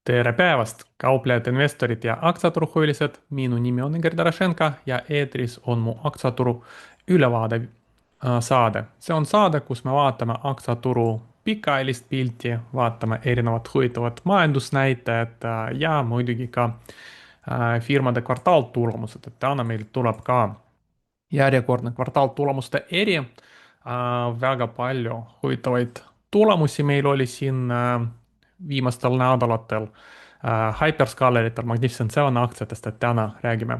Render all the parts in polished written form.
Tere päevast, kauplejad, investorid ja aktsiaturuhuvilised. Minu nimi on Igor Darašenka ja eetris on mu aktsiaturu ülevaade saade. See on saade, kus me vaatame aktsiaturu pikaajalist pilti, vaatame erinevat huvitavat majandusnäitajat ja muidugi ka firmade kvartaaltulemused. Et täna meil tuleb ka järjekordne kvartaaltulemuste eri. Väga palju huvitavaid tulemusi meil oli siin viimastel nädalatel. Hyperscaleritel, Magnificent Seven aktsiatest, et täna räägime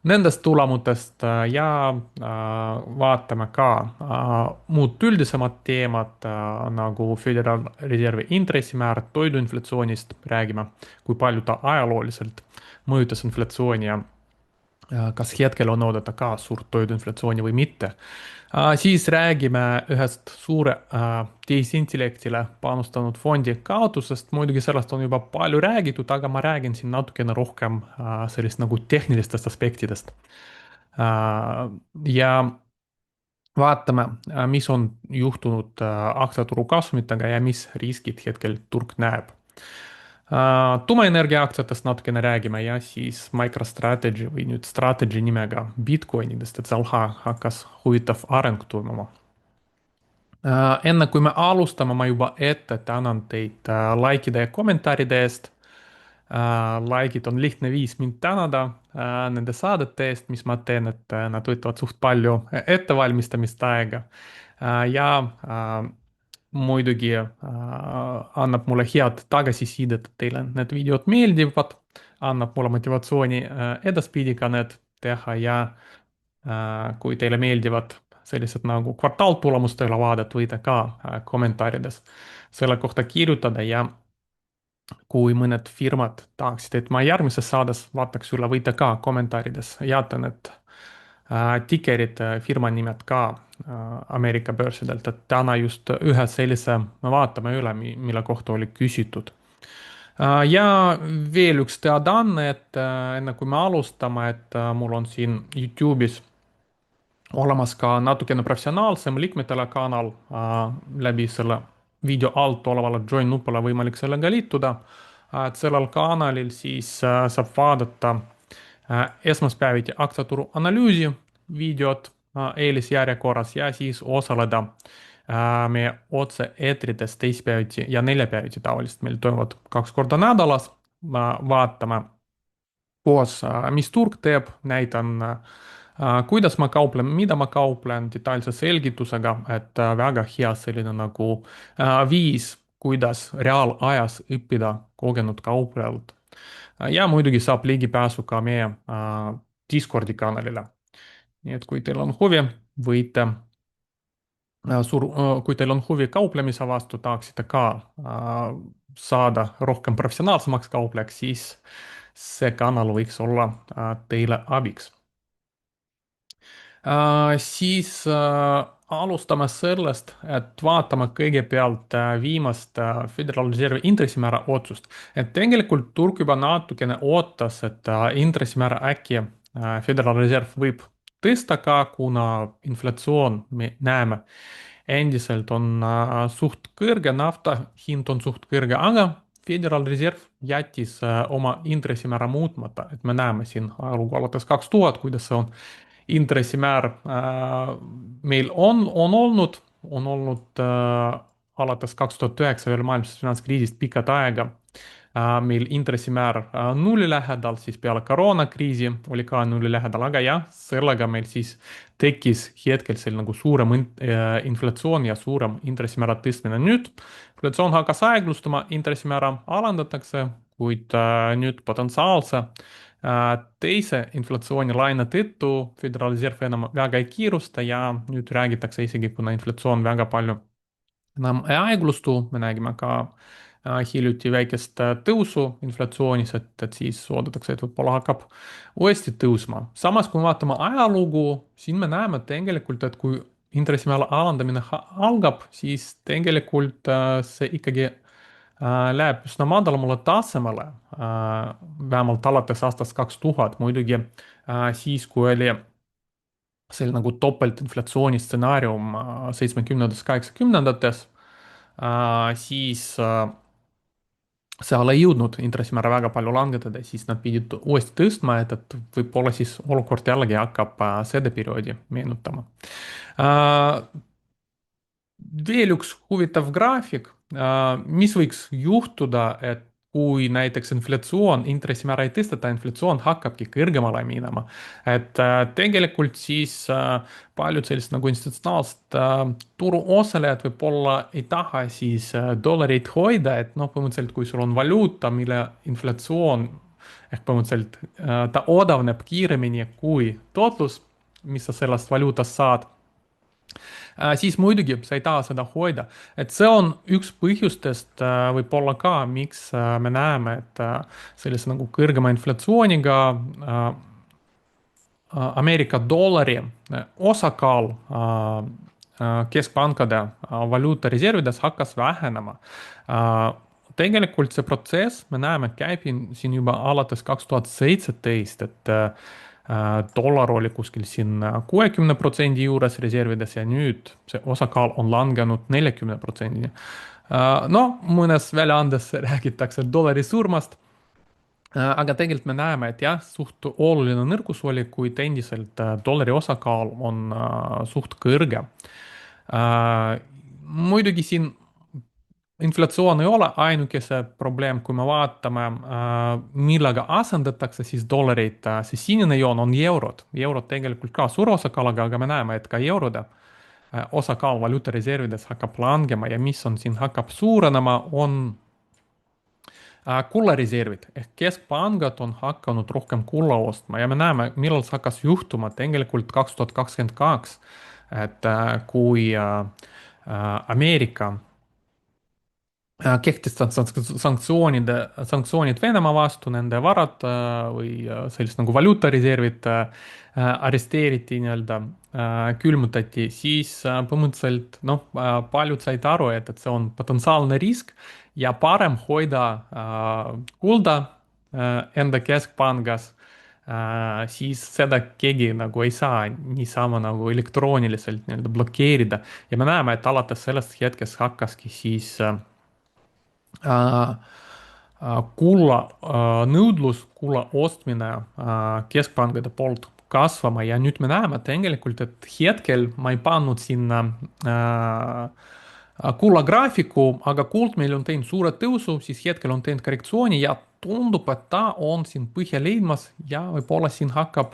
nendest tulemustest ja vaatame ka muud üldisemad teemad nagu Föderal Reservi intressimäär, toiduinflatsioonist räägime, kui palju ta ajalooliselt mõjutas inflatsiooni ja kas hetkel on oodata ka suurt toiduinflatsiooni või mitte. Siis räägime ühest suure tehisintellektile panustanud fondi kaotusest. Muidugi sellest on juba palju räägitud, aga ma räägin siin natukene rohkem sellist nagu tehnilistest aspektidest. Ja vaatame, mis on juhtunud aktsiaturu kasvumitega ja mis riskid hetkel turg näeb. Tuumaenergia aktsiatest natukene räägime ja siis MicroStrategy või nüüd Strategy nimega Bitcoinidest, et seal hakkas huvitav areng toimuma. Enne kui me alustame, ma juba ette tänan teid likeide ja kommentaaride eest. Likeid on lihtne viis mind tänada nende saadete eest, mis ma teen, et nad võtavad suht palju ettevalmistamist aega. Ja muidugi annab mulle head tagasisidet, et teile need videod meeldivad, annab mulle motivatsiooni edaspidi ka need teha ja kui teile meeldivad sellised nagu kvartaaltulemuste ülevaadet, võite ka kommentaarides selle kohta kirjutada ja kui mõned firmad tahaksid, et ma järgmises saades vaataks üle, võite ka kommentaarides jätta need tikerid, firma nimed ka Ameerika börsidelt, et täna just ühe sellise me vaatame üle, mille kohta oli küsitud. Ja veel üks teadaanne, et enne kui me alustame, et mul on siin YouTube'is olemas ka natukene professionaalsem liikmetele kanal läbi selle video alt olevale join nupule võimalik sellega liituda. Et sellel kanalil siis saab vaadata esmaspäeviti aktsiaturu analüüsi videot eelisjärjekorras ja siis osaleda meie otse-eetrides teisipäeviti ja neljapäeviti tavaliselt meil toimuvad 2 korda nädalas. Vaatame koos, mis turg teeb, näitan kuidas ma kauplen, mida ma kauplen, detailse selgitusega, et väga hea selline nagu viis, kuidas reaalajas õppida kogenud kauplejalt. Ja muidugi saab ligipääsu ka meie Discordi kanalile. nii et kui teil on huvi, võite kui teil on huvi kauplemise vastu, tahaksite ka saada rohkem professionaalsemaks kauplejaks, siis see kanal võiks olla teile abiks. Siis alustame sellest, et vaatame kõigepealt viimast Federal Reservi intressimäära otsust. Et tegelikult turg juba natukene ootas, et intressimäära äkki Federal Reserve võib tõsta ka, kuna inflatsioon me näeme endiselt on suht kõrge, nafta hind on suht kõrge, aga Federal Reserve jättis oma intressimäära muutmata, et me näeme siin ajalugu alates 2000, kuidas see on intressimäär meil on olnud alates 2009 veel maailmsest finantskriisist pikat aega meil intressimäär nulli lähedal, siis peale koroonakriisi oli ka nulli lähedal, aga jah, sellega meil siis tekkis hetkel selline nagu suurem inflatsioon ja suurem intressimäära tõstmine. Nüüd inflatsioon hakkas aeglustuma, intressimäära alandatakse, kuid nüüd potentsiaalse teise inflatsioonilaine tõttu Föderal Reserv enam väga ei kiirusta ja nüüd räägitakse isegi, kuna inflatsioon väga palju enam ei aeglustu, me nägime ka hiljuti väikest tõusu inflatsioonis, et siis oodatakse, et võib-olla hakkab uuesti tõusma. Samas, kui me vaatame ajalugu, siin me näeme tegelikult, et kui intressimäära alandamine algab, siis tegelikult see ikkagi läheb üsna madalamale tasemele, vähemalt alates aastast 2000, muidugi siis, kui oli selline nagu topeltinflatsiooni stsenaarium 70-ndates, 80-ndates, siis seal ei jõudnud intressimäära väga palju langetada, siis nad pidid uuesti tõstma, et võib-olla siis olukord jällegi hakkab seda perioodi meenutama. Äh, Veel üks huvitav graafik, mis võiks juhtuda, et kui näiteks inflatsioon, intressimäära ei tõsteta, inflatsioon hakkabki kõrgemale minema. Tegelikult siis paljud sellised nagu institutsionaalsed turuosalejad võib-olla ei taha siis dollarit hoida, et noh, põhimõtteliselt kui sul on valuuta, mille inflatsioon ehk põhimõtteliselt ta odavneb kiiremini kui tootlus, mis sa sellest valuutast saad, siis muidugi sa ei taha seda hoida. Et see on üks põhjustest võib-olla ka, miks me näeme, et sellise nagu kõrgema inflatsiooniga Ameerika dollari osakaal keskpankade valuutareservides hakkas vähenema. Tegelikult see protsess, me näeme, käib siin juba alates 2017, et dollar oli kuskil siin 60% juures reservides ja nüüd see osakaal on langenud 40%-ni. No mõnes väljaandes räägitakse dollari surmast, aga tegelikult me näeme, et jah, suht oluline nõrkus oli, kuid endiselt dollari osakaal on suht kõrge. Muidugi siin inflatsioon ei ole ainuke see probleem, kui me vaatame, millega asendatakse siis dollareid, see sinine joon on eurod. Eurod tegelikult ka suure osakaaluga, aga me näeme, et ka eurode osakaal valuutareservides hakkab langema ja mis on siin hakkab suurenema, on kullareservid ehk keskpangad on hakanud rohkem kulla ostma ja me näeme, millal see hakkas juhtuma tegelikult 2022, et kui Ameerika kehtestada sanktsioonid Venemaa vastu, nende varad või sellist nagu valuutareservid arresteeriti nii-öelda, külmutati, siis põhimõtteliselt noh, paljud said aru, et see on potentsiaalne risk ja parem hoida kulda enda keskpangas, siis seda keegi nagu ei saa niisama nagu elektrooniliselt nii-öelda blokeerida. Ja me näeme, et alates sellest hetkest hakkaski siis kulla nõudlus, kulla ostmine keskpankade poolt kasvama ja nüüd me näeme tegelikult, et hetkel ma ei pannud sinna kulla graafiku, aga kuld meil on teinud suure tõusu, siis hetkel on teinud korrektsiooni ja tundub, et ta on siin põhja leidmas ja võib-olla siin hakkab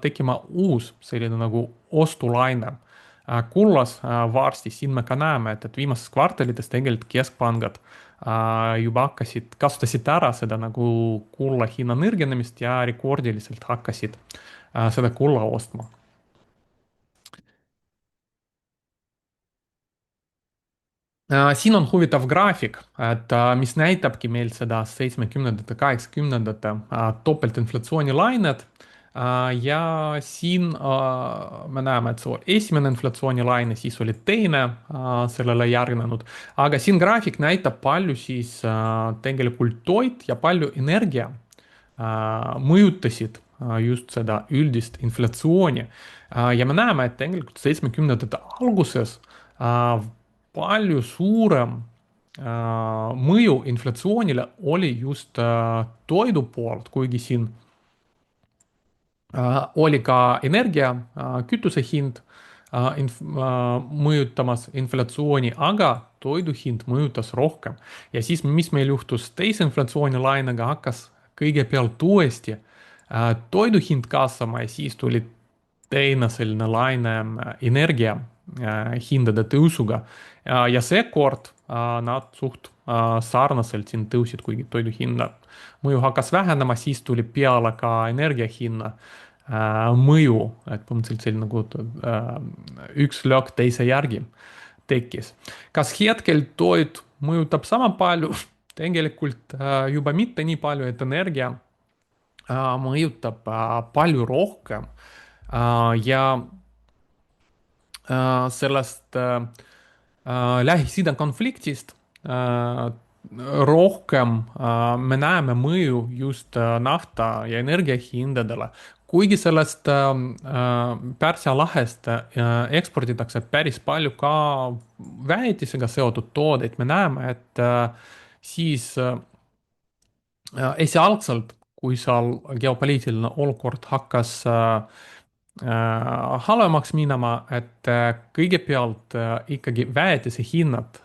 tekkima uus selline nagu ostulaine kullas varsti. Siin me ka näeme, et viimases kvartalites tegelikult keskpangad juba kasutasid ära seda nagu kulla hinna nõrgenemist ja rekordiliselt hakkasid seda kulla ostma. Siin on huvitav graafik, et mis näitabki meil seda 70-ndate, 80-ndate topeltinflatsiooni lainet. Ja siin me näeme, et see oli esimene inflatsioonilaine, siis oli teine sellele järgnenud. Aga siin graafik näitab palju siis tegelikult toit ja palju energia mõjutasid just seda üldist inflatsiooni. Ja me näeme, et tegelikult 70-ndate alguses palju suurem mõju inflatsioonile oli just toidu poolt, kuigi siin oli ka energia, kütuse hind mõjutamas inflatsiooni, aga toidu hind mõjutas rohkem. Ja siis, mis meil juhtus teise inflatsioonilainega, hakkas kõigepealt uuesti toidu hind kasvama ja siis tuli teine selline laine energia hindade tõusuga. Ja seekord nad suht sarnaselt siin tõusid, kuigi toidu hinna mõju hakkas vähenema, siis tuli peale ka energia hinna mõju, et põhimõtteliselt selline nagu üks löök teise järgi tekkis. Kas hetkel toit mõjutab sama palju? Tegelikult juba mitte nii palju, et energia mõjutab palju rohkem. Ja sellest Lähis-Ida konfliktist rohkem me näeme mõju just nafta ja energiahindadele. Kuigi sellest Pärsia lahest eksporditakse päris palju ka väetisega seotud toodeid, me näeme, et siis esialgselt, kui seal geopoliitiline olukord hakkas halvemaks minema, et kõigepealt ikkagi väetise hinnad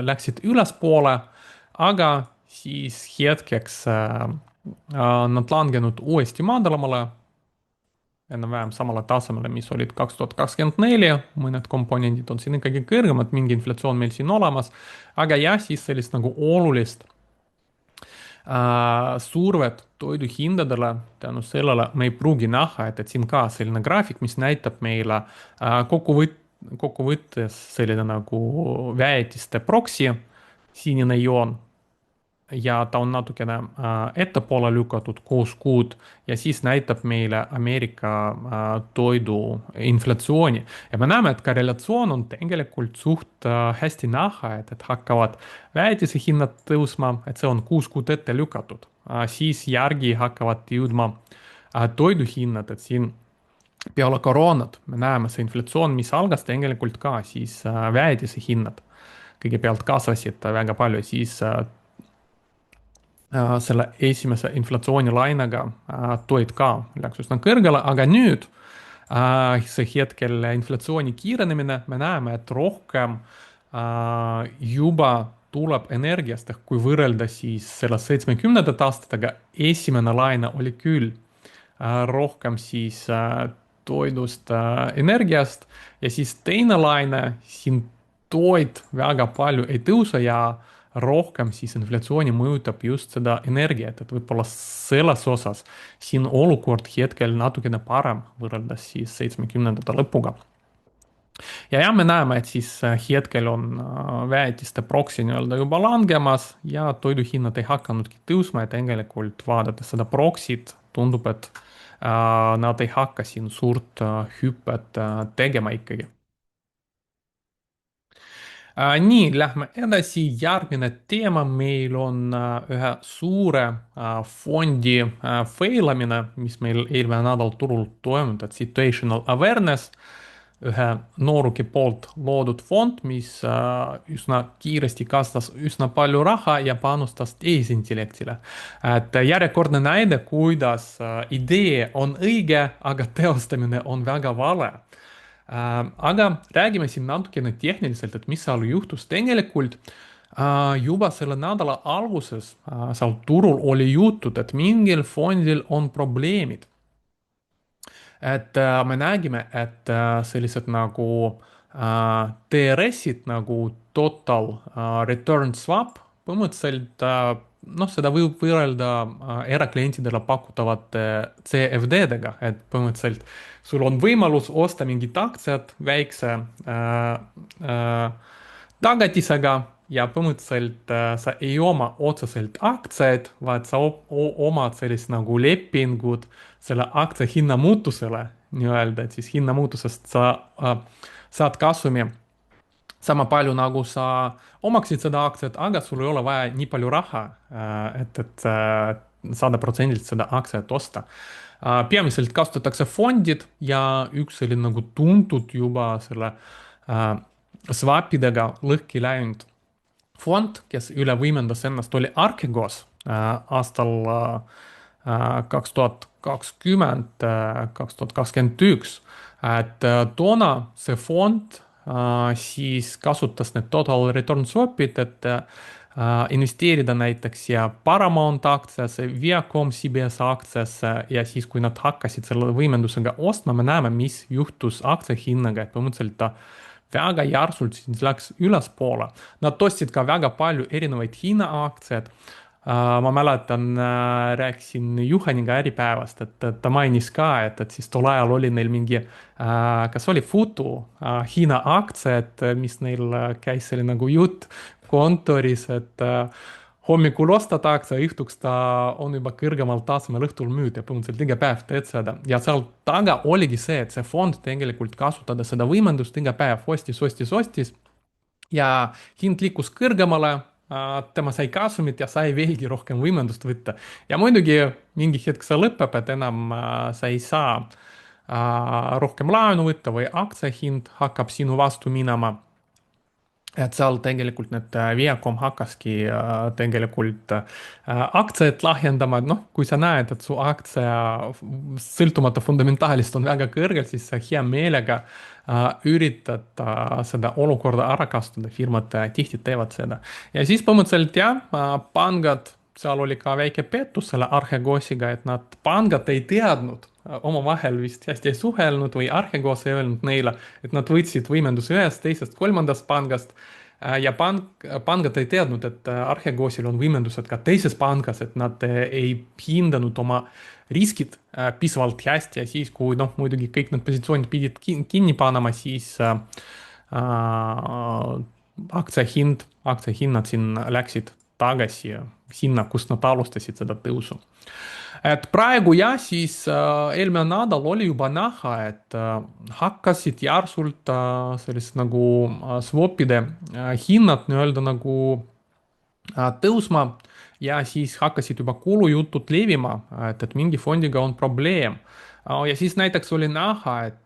läksid ülespoole, aga siis hetkeks nad langenud uuesti madalamale, enam-vähem samale tasemele, mis olid 2024, mõned komponendid on siin ikkagi kõrgemad, mingi inflatsioon meil siin olemas, aga jah, siis sellist nagu olulist survet toiduhindadele, tänu sellele me ei pruugi näha, et siin ka selline graafik, mis näitab meile kokkuvõttes selline nagu väetiste proksi, sinine joon ja ta on natukene ettepoole lükatud 6 kuud ja siis näitab meile Ameerika toidu inflatsiooni. Ja me näeme, et korrelatsioon on tegelikult suht hästi näha, et hakkavad väetise hinnad tõusma, et see on 6 kuud ette lükatud. Siis järgi hakkavad jõudma toiduhinnad, et siin peale koroonat me näeme see inflatsioon, mis algas tegelikult ka siis väetise hinnad kõigepealt kasvasid väga palju, siis selle esimese inflatsioonilainega toid ka läks üsna kõrgele, aga nüüd see hetkel inflatsiooni kiirenemine, me näeme, et rohkem juba tuleb energiast, ehk kui võrrelda siis selle 70ndate aastatega, esimene laine oli küll rohkem siis toidust, energiast ja siis teine laine, siin toit väga palju ei tõuse ja rohkem siis inflatsiooni mõjutab just seda energiat, et võib-olla selles osas siin olukord hetkel natukene parem võrreldes siis 70ndate lõpuga. Ja jah, me näeme, et siis hetkel on väetiste proksi nii-öelda juba langemas ja toiduhinnad ei hakanudki tõusma ja tegelikult vaadates seda proksit, tundub, et nad ei hakka siin suurt hüpet tegema ikkagi. Nii, lähme edasi. Järgmine teema meil on ühe suure fondi feilamine, mis meil eelmine nädal turul toimus, et Situational Awareness, ühe nooruki poolt loodud fond, mis üsna kiiresti kasvatas üsna palju raha ja panustas tehisintellektile. Et järjekordne näide, kuidas idee on õige, aga teostamine on väga vale. Aga räägime siin natukene tehniliselt, et mis seal juhtus tegelikult. Juba selle nädala alguses seal turul oli jutud, et mingil fondil on probleemid. Et me nägime, et sellised nagu TRS-id nagu Total Return Swap, põhimõtteliselt noh, seda võib võrrelda eraklientidele pakutavate CFD-dega, et põhimõtteliselt sul on võimalus osta mingit aktsiat väikse tagatisega ja põhimõtteliselt sa ei oma otseselt aktsiaid, vaid sa omad sellist nagu lepingut selle aktsia hinnamuutusele nii-öelda, et siis hinnamuutusest sa saad kasumi sama palju, nagu sa omaksid seda aktsiat, aga sul ei ole vaja nii palju raha, et 100% seda aktsiat osta. Peamiselt kasutatakse fondid ja üks selline nagu tuntud juba selle swapidega lõhki läinud fond, kes üle võimendas ennast, oli Archegos aastal 2020, 2021. Et toona see fond siis kasutas need total return swap'id, et investeerida näiteks ja Paramount aktsiasse, Viacom CBS aktsiasse ja siis, kui nad hakkasid selle võimendusega ostma, me näeme, mis juhtus aktsia hinnaga, et põhimõtteliselt ta väga järsult siis läks ülespoole. Nad ostsid ka väga palju erinevaid Hiina aktsiaid. Ma mäletan, rääkisin Juhaniga Äripäevast, et ta mainis ka, et siis tol ajal oli neil mingi, kas oli Futu Hiina aktsiad, mis neil käis selline nagu jutt kontoris, et hommikul ostad aktsia, õhtuks ta on juba kõrgemal tasemel, õhtul müüd ja põhimõtteliselt iga päev teed seda. Ja seal taga oligi see, et see fond tegelikult kasutada seda võimendust iga päev ostis ja hind liikus kõrgemale, tema sai kasumit ja sai veelgi rohkem võimendust võtta. Ja muidugi mingi hetk see lõpeb, et enam sa ei saa rohkem laenu võtta või aktsia hind hakkab sinu vastu minema. et seal tegelikult need Viacom hakkaski tegelikult aktsiaid lahjendama, et noh, kui sa näed, et su aktsia sõltumata fundamentaalist on väga kõrgel, siis sa hea meelega üritad seda olukorda ära kasutada, firmad tihti teevad seda. Ja siis põhimõtteliselt jah, pangad, seal oli ka väike pettus selle Archegosiga, et pangad ei teadnud, omavahel vist hästi ei suhelnud või Archegos ei öelnud neile, et nad võtsid võimenduse ühest, teisest, kolmandast pangast. Ja pangad ei teadnud, et Archegosil on võimendused ka teises pangas, et nad ei hindanud oma riskid piisavalt hästi ja siis, kui noh, muidugi kõik need positsioonid pidid kinni panema, siis aktsiahinnad siin läksid tagasi sinna, kust nad alustasid seda tõusu. Et praegu jah, siis eelmine nädal oli juba näha, et hakkasid järsult sellised nagu swap'ide hinnad nii-öelda nagu tõusma ja siis hakkasid juba kuulujutud levima, et mingi fondiga on probleem. Ja siis näiteks oli näha, et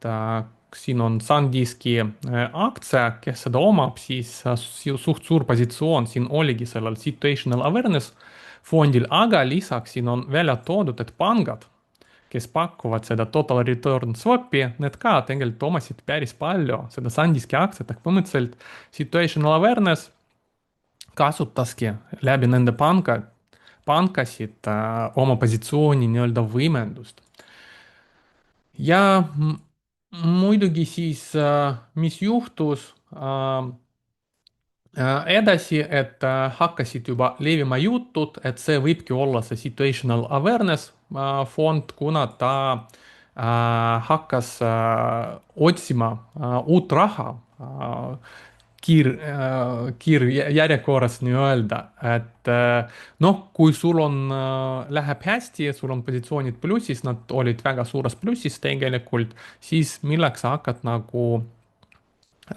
siin on SanDiski aktsia, kes seda omab, siis suht suur positsioon siin oligi sellel situational awareness fondil, aga lisaks siin on välja toodud, et pangad, kes pakuvad seda total return swap'i, need ka tegelikult omasid päris palju seda SanDiski aktsiat, ehk põhimõtteliselt situational awareness kasutaski läbi nende pankasid oma positsiooni nii-öelda võimendust. Ja muidugi siis, mis juhtus edasi, et hakkasid juba levima jutud, et see võibki olla see situational awareness fond, kuna ta hakkas otsima uut raha kiirjärjekorras nii-öelda, et noh, kui sul on, läheb hästi, sul on positsioonid plussis, nad olid väga suures plussis tegelikult, siis milleks sa hakkad nagu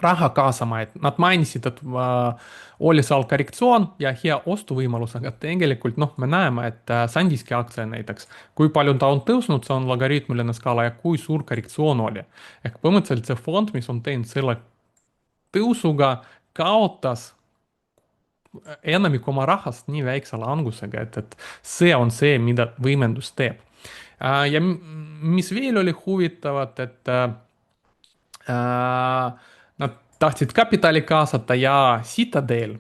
raha kaasama, et nad mainisid, et oli seal korrektsioon ja hea ostuvõimalus, aga tegelikult noh, me näeme, et SanDiski aktsia näiteks, kui palju ta on tõusnud, see on logaritmiline skaala ja kui suur korrektsioon oli. ehk põhimõtteliselt see fond, mis on teinud selle tõusuga, kaotas enamik oma rahast nii väikse langusega, et see on see, mida võimendus teeb. Ja mis veel oli huvitavat, et nad tahtsid kapitali kaasata ja Citadel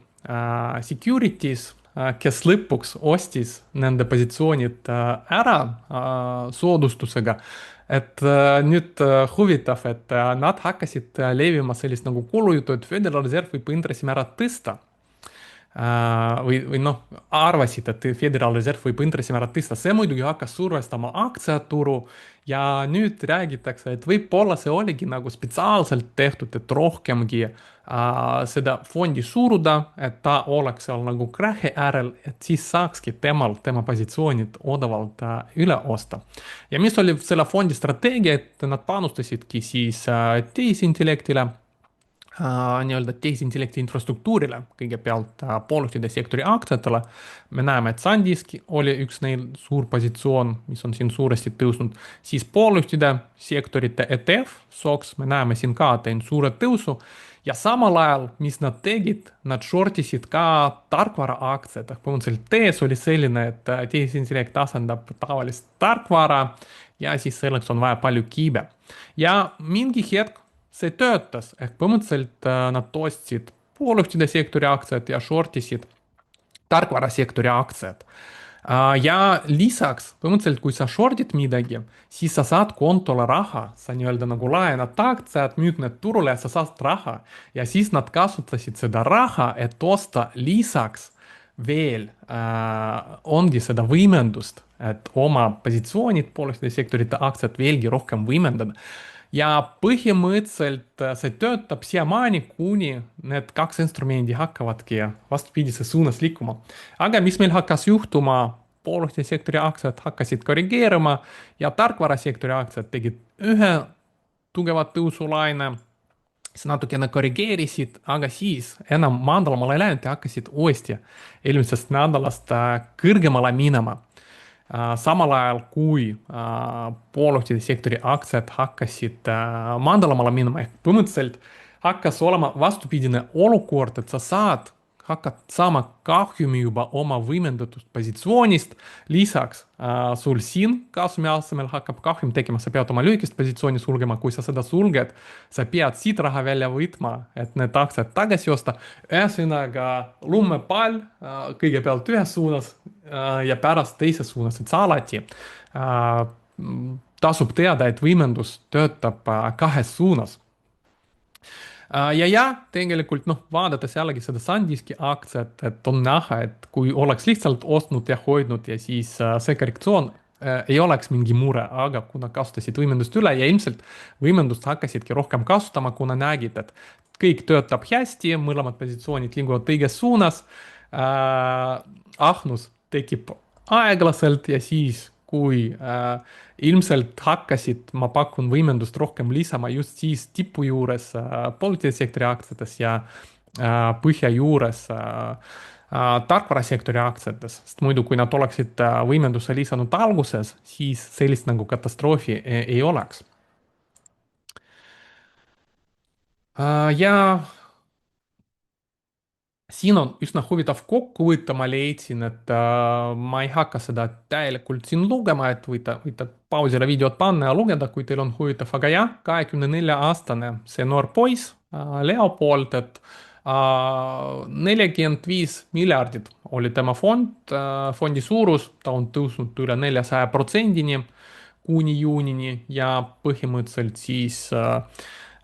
Securities, kes lõpuks ostis nende positsioonid ära soodustusega. Et nüüd huvitav, et nad hakkasid levima sellist nagu kuulujuttu, et Föderal Reserv võib intressimäära tõsta. Või noh, arvasid, et Föderal Reserv võib intressimäärad tõsta, see muidugi hakkas survestama aktsiaturu ja nüüd räägitakse, et võib-olla see oligi nagu spetsiaalselt tehtud, et rohkemgi seda fondi suruda, et ta oleks seal nagu krahhi äärel, et siis saakski tema positsioonid odavalt üle osta. Ja mis oli selle fondi strateegia, et nad panustasidki siis tehisintellektile nii-öelda tehisintellekti infrastruktuurile, kõigepealt pooljuhtide sektori aktsiatele. me näeme, et SanDisk oli üks neil suur positsioon, mis on siin suuresti tõusnud, siis pooljuhtide sektorite ETF, SOX, me näeme siin ka teinud suure tõusu ja samal ajal, mis nad tegid, nad shortisid ka tarkvaraaktsiad, ehk põhimõtteliselt tees oli selline, et tehisintellekt asendab tavalist tarkvara ja siis selleks on vaja palju kiibe. ja mingi hetk see töötas, ehk põhimõtteliselt nad ostsid pooljuhtide sektori aktsiad ja shortisid tarkvarasektori aktsiad. Ja lisaks, põhimõtteliselt, kui sa shortid midagi, siis sa saad kontole raha, sa nii-öelda nagu laenad aktsiad, müüd need turule ja sa saad raha. ja siis nad kasutasid seda raha, et osta lisaks veel ongi seda võimendust, et oma positsioonid pooljuhtide sektorite aktsiad veelgi rohkem võimendada ja põhimõtteliselt see töötab siiamaani, kuni need kaks instrumenti hakkavadki vastupidises suunas liikuma. aga mis meil hakkas juhtuma, pooljuhtide sektori aktsiad hakkasid korrigeeruma ja tarkvarasektori aktsiad tegid ühe tugeva tõusulaine, siis natukene korrigeerisid, aga siis enam maandlamale ei läinud ja hakkasid uuesti eelmisest nädalast kõrgemale minema. Samal ajal kui pooljuhtide sektori aktsiad hakkasid madalamale minema, ehk põhimõtteliselt hakkas olema vastupidine olukord, et hakkad saama kahjumi juba oma võimendatud positsioonist. Lisaks sul siin kasumi asemel hakkab kahjum tekkima, sa pead oma lühikest positsiooni sulgema, kui sa seda sulged, sa pead siit raha välja võtma, et need aktsiad tagasi osta. ühesõnaga lumepall kõigepealt ühes suunas ja pärast teises suunas, et sa alati tasub teada, et võimendus töötab kahes suunas. Tegelikult noh, vaadates jällegi seda SanDiski aktsiat, et on näha, et kui oleks lihtsalt ostnud ja hoidnud ja siis see korrektsioon ei oleks mingi mure, aga kuna kasutasid võimendust üle ja ilmselt võimendust hakkasidki rohkem kasutama, kuna nägid, et kõik töötab hästi, mõlemad positsioonid liiguvad õiges suunas ahnus tekib aeglaselt ja siis, kui ilmselt hakkasid, ma pakun, võimendust rohkem lisama just siis tipu juures positiivsektori aktsiates ja põhja juures tarkvarasektori aktsiates, sest muidu, kui nad oleksid võimenduse lisanud alguses, siis sellist nagu katastroofi ei oleks. Ja siin on üsna huvitav kokkuvõte, ma leidsin, et ma ei hakka seda täielikult siin lugema, et võite pausile videot panna ja lugeda, kui teil on huvitav, aga jah, 24-aastane see noor poiss, Leopold, et 45 miljardit oli tema fondi suurus, ta on tõusnud üle 400%-ni kuni juunini ja põhimõtteliselt siis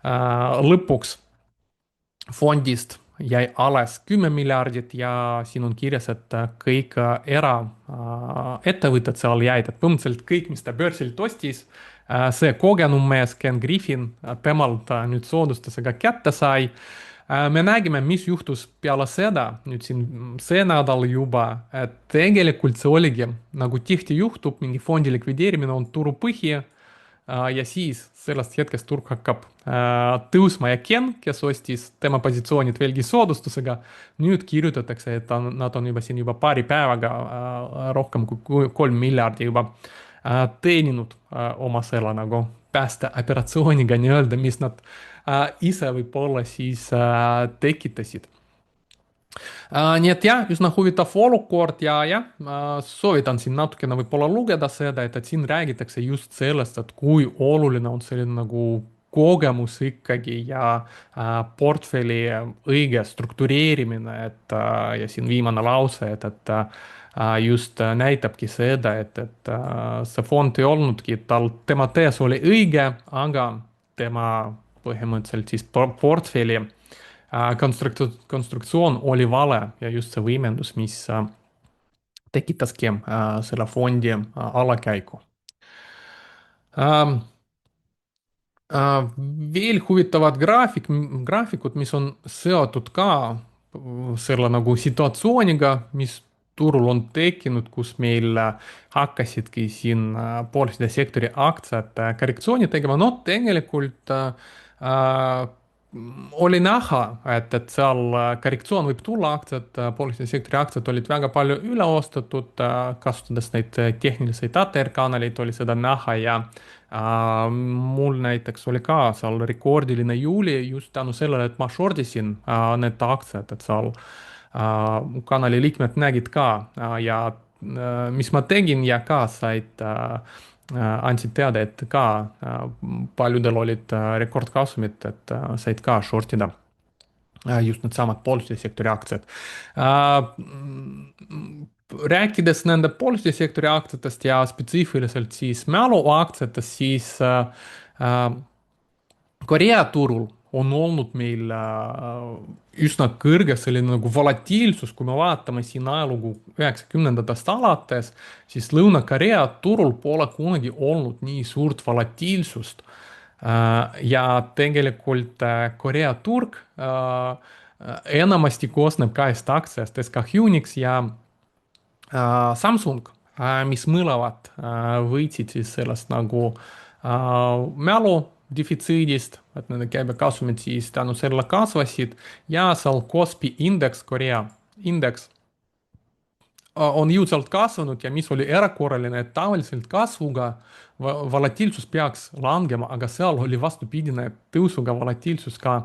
lõpuks fondist jäi alles 10 miljardit ja siin on kirjas, et kõik eraettevõtted seal jäid, et põhimõtteliselt kõik, mis ta börsilt ostis, see kogenum mees Ken Griffin temalt nüüd soodustusega kätte sai. Me nägime, mis juhtus peale seda, nüüd siin see nädal juba, et tegelikult see oligi, nagu tihti juhtub, mingi fondi likvideerimine on turupõhi ja siis sellest hetkest turg hakkab tõusma ja Ken, kes ostis tema positsioonid veelgi soodustusega, nüüd kirjutatakse, et nad on juba siin juba paari päevaga rohkem kui 3 miljardi juba teeninud oma selle nagu päästeoperatsiooniga nii-öelda, mis nad ise võib-olla siis tekitasid. Nii et jah, üsna huvitav olukord ja jah, ma soovitan siin natukene võib-olla lugeda seda, et siin räägitakse just sellest, et kui oluline on selline nagu kogemus ikkagi ja portfelli õige struktureerimine, et ja siin viimane lause, et just näitabki seda, et see fond ei olnudki, tema tees oli õige, aga tema põhimõtteliselt siis portfelli konstruktsioon oli vale ja just see võimendus, mis tekitaski selle fondi allakäigu. Veel huvitavad graafikud, mis on seotud ka selle nagu situatsiooniga, mis turul on tekkinud, kus meil hakkasidki siin poolside sektori aktsiad korrektsiooni tegema, no tegelikult oli näha, et seal korrektsioon võib tulla, poolside sektori aktsiad olid väga palju üle ostetud, kasutades neid tehnilisi ATR-kanaleid oli seda näha ja mul näiteks oli ka seal rekordiline juuli just tänu sellele, et ma shortisin need aktsiad, et seal kanali liikmed nägid ka ja mis ma tegin ja ka said andsid teada, et ka paljudel olid rekordkasumid, et said ka short ida just needsamad poolsisektori aktsiad. Rääkides nende poolsisektori aktsiatest ja spetsiifiliselt siis mäluaktsiatest, siis Korea turul on olnud meil üsna kõrge selline nagu volatiilsus, kui me vaatame siin ajalugu 90-ndatest alates, siis Lõuna-Korea turul pole kunagi olnud nii suurt volatiilsust. Ja tegelikult Korea turg enamasti koosneb kahest aktsiast, SK Hynix ja Samsung, mis mõlemad võitsid siis sellest nagu mälu defitsiidist, et nende käibekasumid siis tänu sellele kasvasid ja seal Kospi indeks, Korea indeks on jõudsalt kasvanud ja mis oli erakorraline, et tavaliselt kasvuga volatiilsus peaks langema, aga seal oli vastupidine tõusuga volatiilsus ka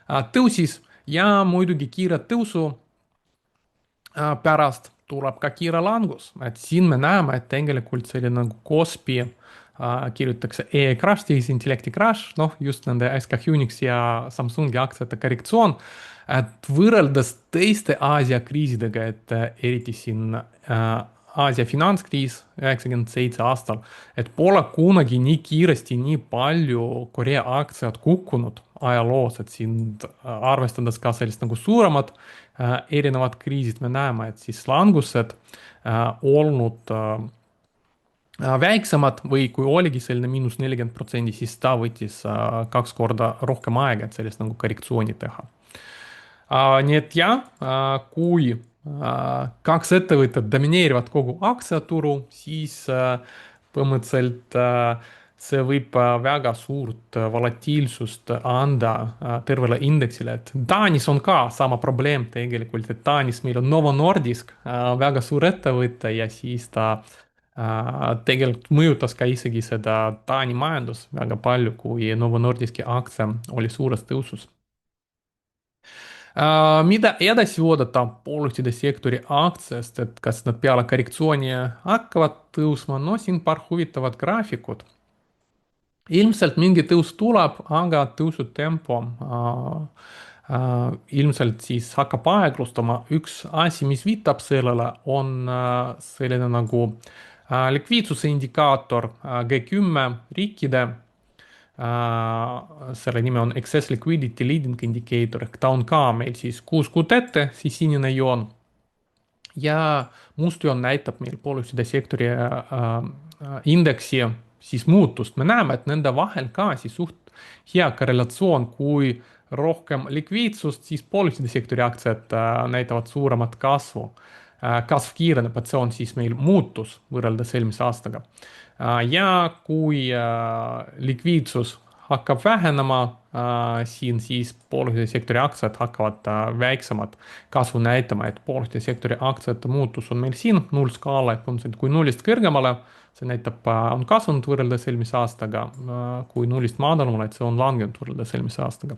tõusis ja muidugi kiire tõusu pärast tuleb ka kiire langus, et siin me näeme, et tegelikult selline nagu Kospi kirjutatakse e-crash, tehisintellekti crash, noh, just nende SK Unixi ja Samsungi aktsiate korrektsioon, et võrreldes teiste Aasia kriisidega, et eriti siin Aasia finantskriis 97 aastal, et pole kunagi nii kiiresti nii palju Korea aktsiad kukkunud ajaloos, et siin arvestades ka sellist nagu suuremat erinevad kriisid, me näeme, et siis langused olnud väiksemad või kui oligi selline –40%, siis ta võttis 2 korda rohkem aega, et sellist nagu korrektsiooni teha. Nii et jah, kui kaks ettevõtet domineerivad kogu aktsiaturu, siis põhimõtteliselt see võib väga suurt volatiilsust anda tervele indeksile, et Taanis on ka sama probleem tegelikult, et Taanis meil on Novo Nordisk, väga suur ettevõte ja siis ta tegelikult mõjutas ka isegi seda Taani majandust väga palju, kui Novo Nordiski aktsia oli suures tõusus. Mida edasi oodata pooljuhtide sektori aktsiast, et kas nad peale korrektsiooni hakkavad tõusma, no siin paar huvitavat graafikut. Ilmselt mingi tõus tuleb, aga tõusutempo ilmselt siis hakkab aeglustama. Üks asi, mis viitab sellele, on selline nagu likviidsuse indikaator G10 riikide. Selle nimi on Excess Liquidity Leading Indicator ehk ta on ka meil siis 6 kuud ette, siis sinine joon. Ja must joon näitab meil pooljuhtide sektori indeksi siis muutust. Me näeme, et nende vahel ka siis suht hea korrelatsioon, kui rohkem likviidsust, siis pooljuhtide sektori aktsiad näitavad suuremat kasvu. Kasv kiireneb, et see on siis meil muutus võrreldes eelmise aastaga. Ja kui likviidsus hakkab vähenema, siin siis pooljuhtide sektori aktsiad hakkavad väiksemat kasvu näitama, et pooljuhtide sektori aktsiate muutus on meil siin null skaala, et põhimõtteliselt kui nullist kõrgemale, see näitab, on kasvanud võrreldes eelmise aastaga, kui nullist madalamale, et see on langenud võrreldes eelmise aastaga.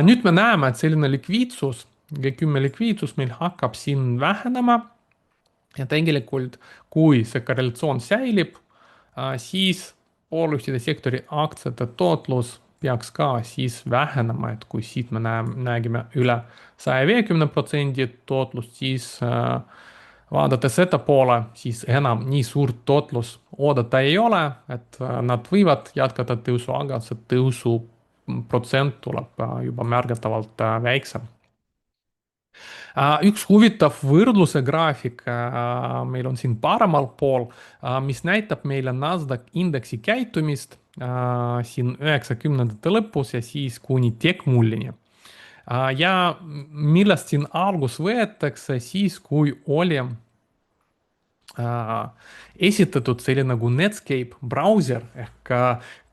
Nüüd me näeme, et selline likviidsus, G10 likviidsus meil hakkab siin vähenema ja tegelikult, kui see korrelatsioon säilib, siis pooljuhtide sektori aktsiate tootlus peaks ka siis vähenema, et kui siit me nägime üle 150% tootlust, siis vaadates ettepoole, siis enam nii suurt tootlus oodata ei ole, et nad võivad jätkata tõusu, aga see tõusu protsent tuleb juba märgatavalt väiksem. Üks huvitav võrdluse graafik meil on siin paremal pool, mis näitab meile NASDAQ indeksi käitumist siin 90ndate lõpus ja siis kuni tech-mullini. Ja millest siin algus võetakse siis, kui oli esitatud selline nagu Netscape brauser ehk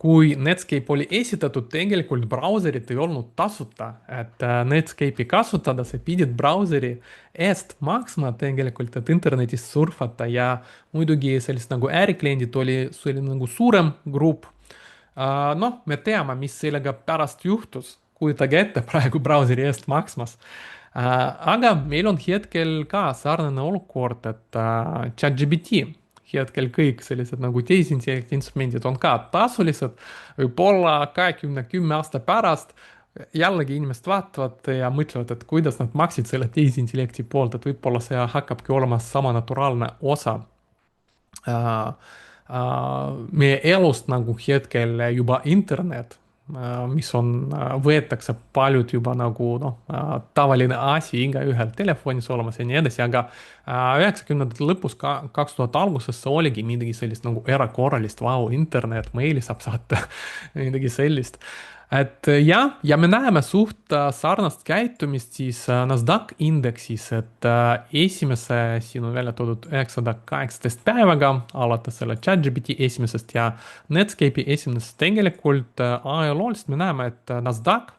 kui Netscape oli esitatud, tegelikult brauserid ei olnud tasuta, et Netscape'i kasutada, sa pidid brauseri eest maksma tegelikult, et internetis surfata ja muidugi sellist nagu ärikliendid oli selline nagu suurem grupp. Noh, me teame, mis sellega pärast juhtus, kujutage ette praegu brauseri eest maksmas. Aga meil on hetkel ka sarnane olukord, et ChatGPT, hetkel kõik sellised nagu tehisintellekti instrumendid on ka tasulised, võib-olla 20–10 aasta pärast jällegi inimesed vaatavad ja mõtlevad, et kuidas nad maksid selle tehisintellekti poolt, et võib-olla see hakkabki olema sama naturaalne osa meie elust nagu hetkel juba internet, mis on, võetakse paljud juba nagu noh, tavaline asi igaühel telefonis olemas ja nii edasi, aga 90ndate lõpus, 2000 alguses see oligi midagi sellist nagu erakorralist, vau, internet, meili saab saata midagi sellist. Et jah, ja me näeme suht sarnast käitumist siis NASDAQ indeksis, et esimese, siin on välja toodud 918 päevaga alates selle ChatGPT esimesest ja Netscape'i esimesest tegelikult ajalooliselt me näeme, et NASDAQ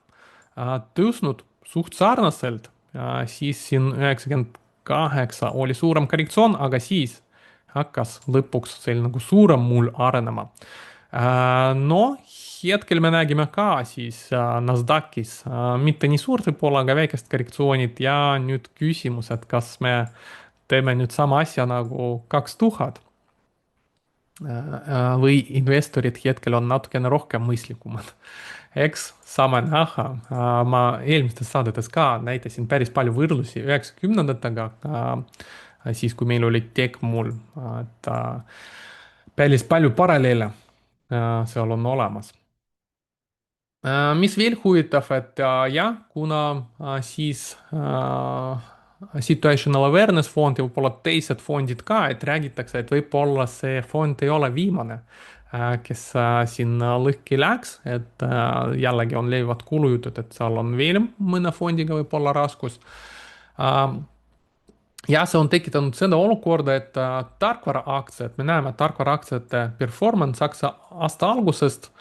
tõusnud suht sarnaselt, siis siin 98 oli suurem korrektsioon, aga siis hakkas lõpuks selline nagu suurem mull arenema. No hetkel me nägime ka siis NASDAQis mitte nii suurt võib-olla, aga väikest korrektsioonit ja nüüd küsimus, et kas me teeme nüüd sama asja nagu 2000 või investorid hetkel on natukene rohkem mõistlikumad. Eks saame näha. Ma eelmistes saadetes ka näitasin päris palju võrdlusi 90-ndatega, siis kui meil oli Tecmul, et päris palju paralleele seal on olemas. Mis veel huvitav, et jah, kuna siis situational awareness fond ja võib-olla teised fondid ka, et räägitakse, et võib-olla see fond ei ole viimane, kes sinna lõhki läks, et jällegi on levivad kuulujutud, et seal on veel mõne fondiga võib-olla raskus. Ja see on tekitanud seda olukorda, et tarkvaraaktsiad, me näeme, et tarkvaraaktsiate performance aasta algusest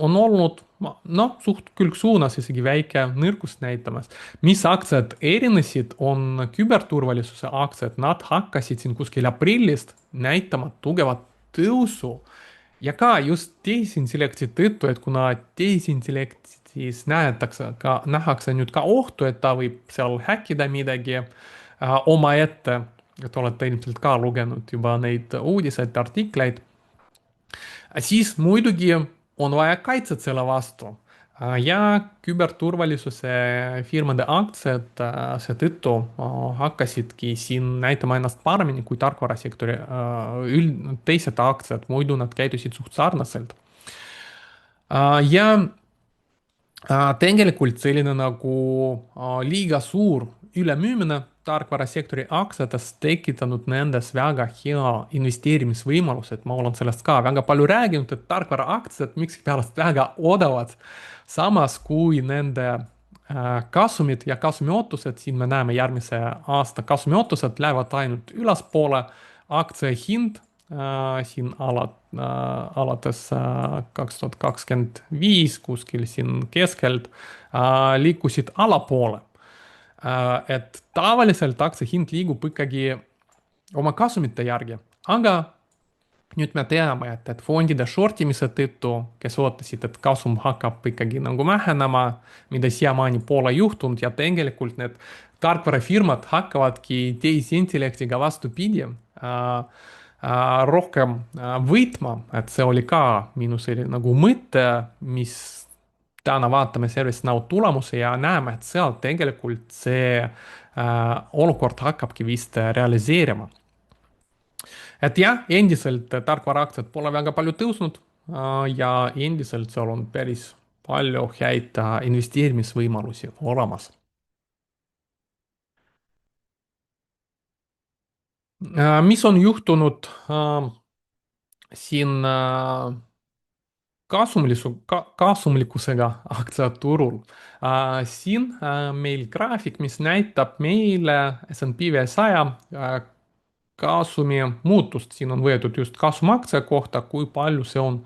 on olnud noh, suht külgsuunas, isegi väike nõrkust näitamas. Mis aktsiad erinesid, on küberturvalisuse aktsiad, nad hakkasid siin kuskil aprillist näitama tugevat tõusu ja ka just tehisintellekti tõttu, et kuna tehisintellektis nähakse nüüd ka ohtu, et ta võib seal häkkida midagi omaette, et olete ilmselt ka lugenud juba neid uudiseid, artikleid, siis muidugi on vaja kaitset selle vastu. Ja küberturvalisuse firmade aktsiad seetõttu hakkasidki siin näitama ennast paremini kui tarkvarasektori teised aktsiad, muidu nad käitusid suht sarnaselt. Ja tegelikult selline nagu liiga suur ülemüümine tarkvarasektori aktsiatest tekitanud nendes väga hea investeerimisvõimalus, et ma olen sellest ka väga palju rääkinud, et tarkvaraaktsiad miskipärast väga odavad. Samas kui nende kasumid ja kasumiootused, siin me näeme järgmise aasta kasumiootused lähevad ainult ülespoole, aktsia hind siin alates 2025 kuskil siin keskelt liikusid allapoole. Et tavaliselt aktsia hind liigub ikkagi oma kasumite järgi, aga nüüd me teame, et fondide shortimise tõttu, kes ootasid, et kasum hakkab ikkagi nagu vähenema, mida siiamaani pole juhtunud ja tegelikult need tarkvarafirmad hakkavadki tehisintellektiga vastupidi rohkem võitma, et see oli ka minu selline nagu mõte, mis täna vaatame ServiceNow tulemusi ja näeme, et seal tegelikult see olukord hakkabki vist realiseerima. Et jah, endiselt tarkvaraaktsiad pole väga palju tõusnud ja endiselt seal on päris palju häid investeerimisvõimalusi olemas. Mis on juhtunud siin kasumlikkusega aktsiaturul. Siin meil graafik, mis näitab meile S&P 500 kasumi muutust, siin on võetud just kasum aktsia kohta, kui palju see on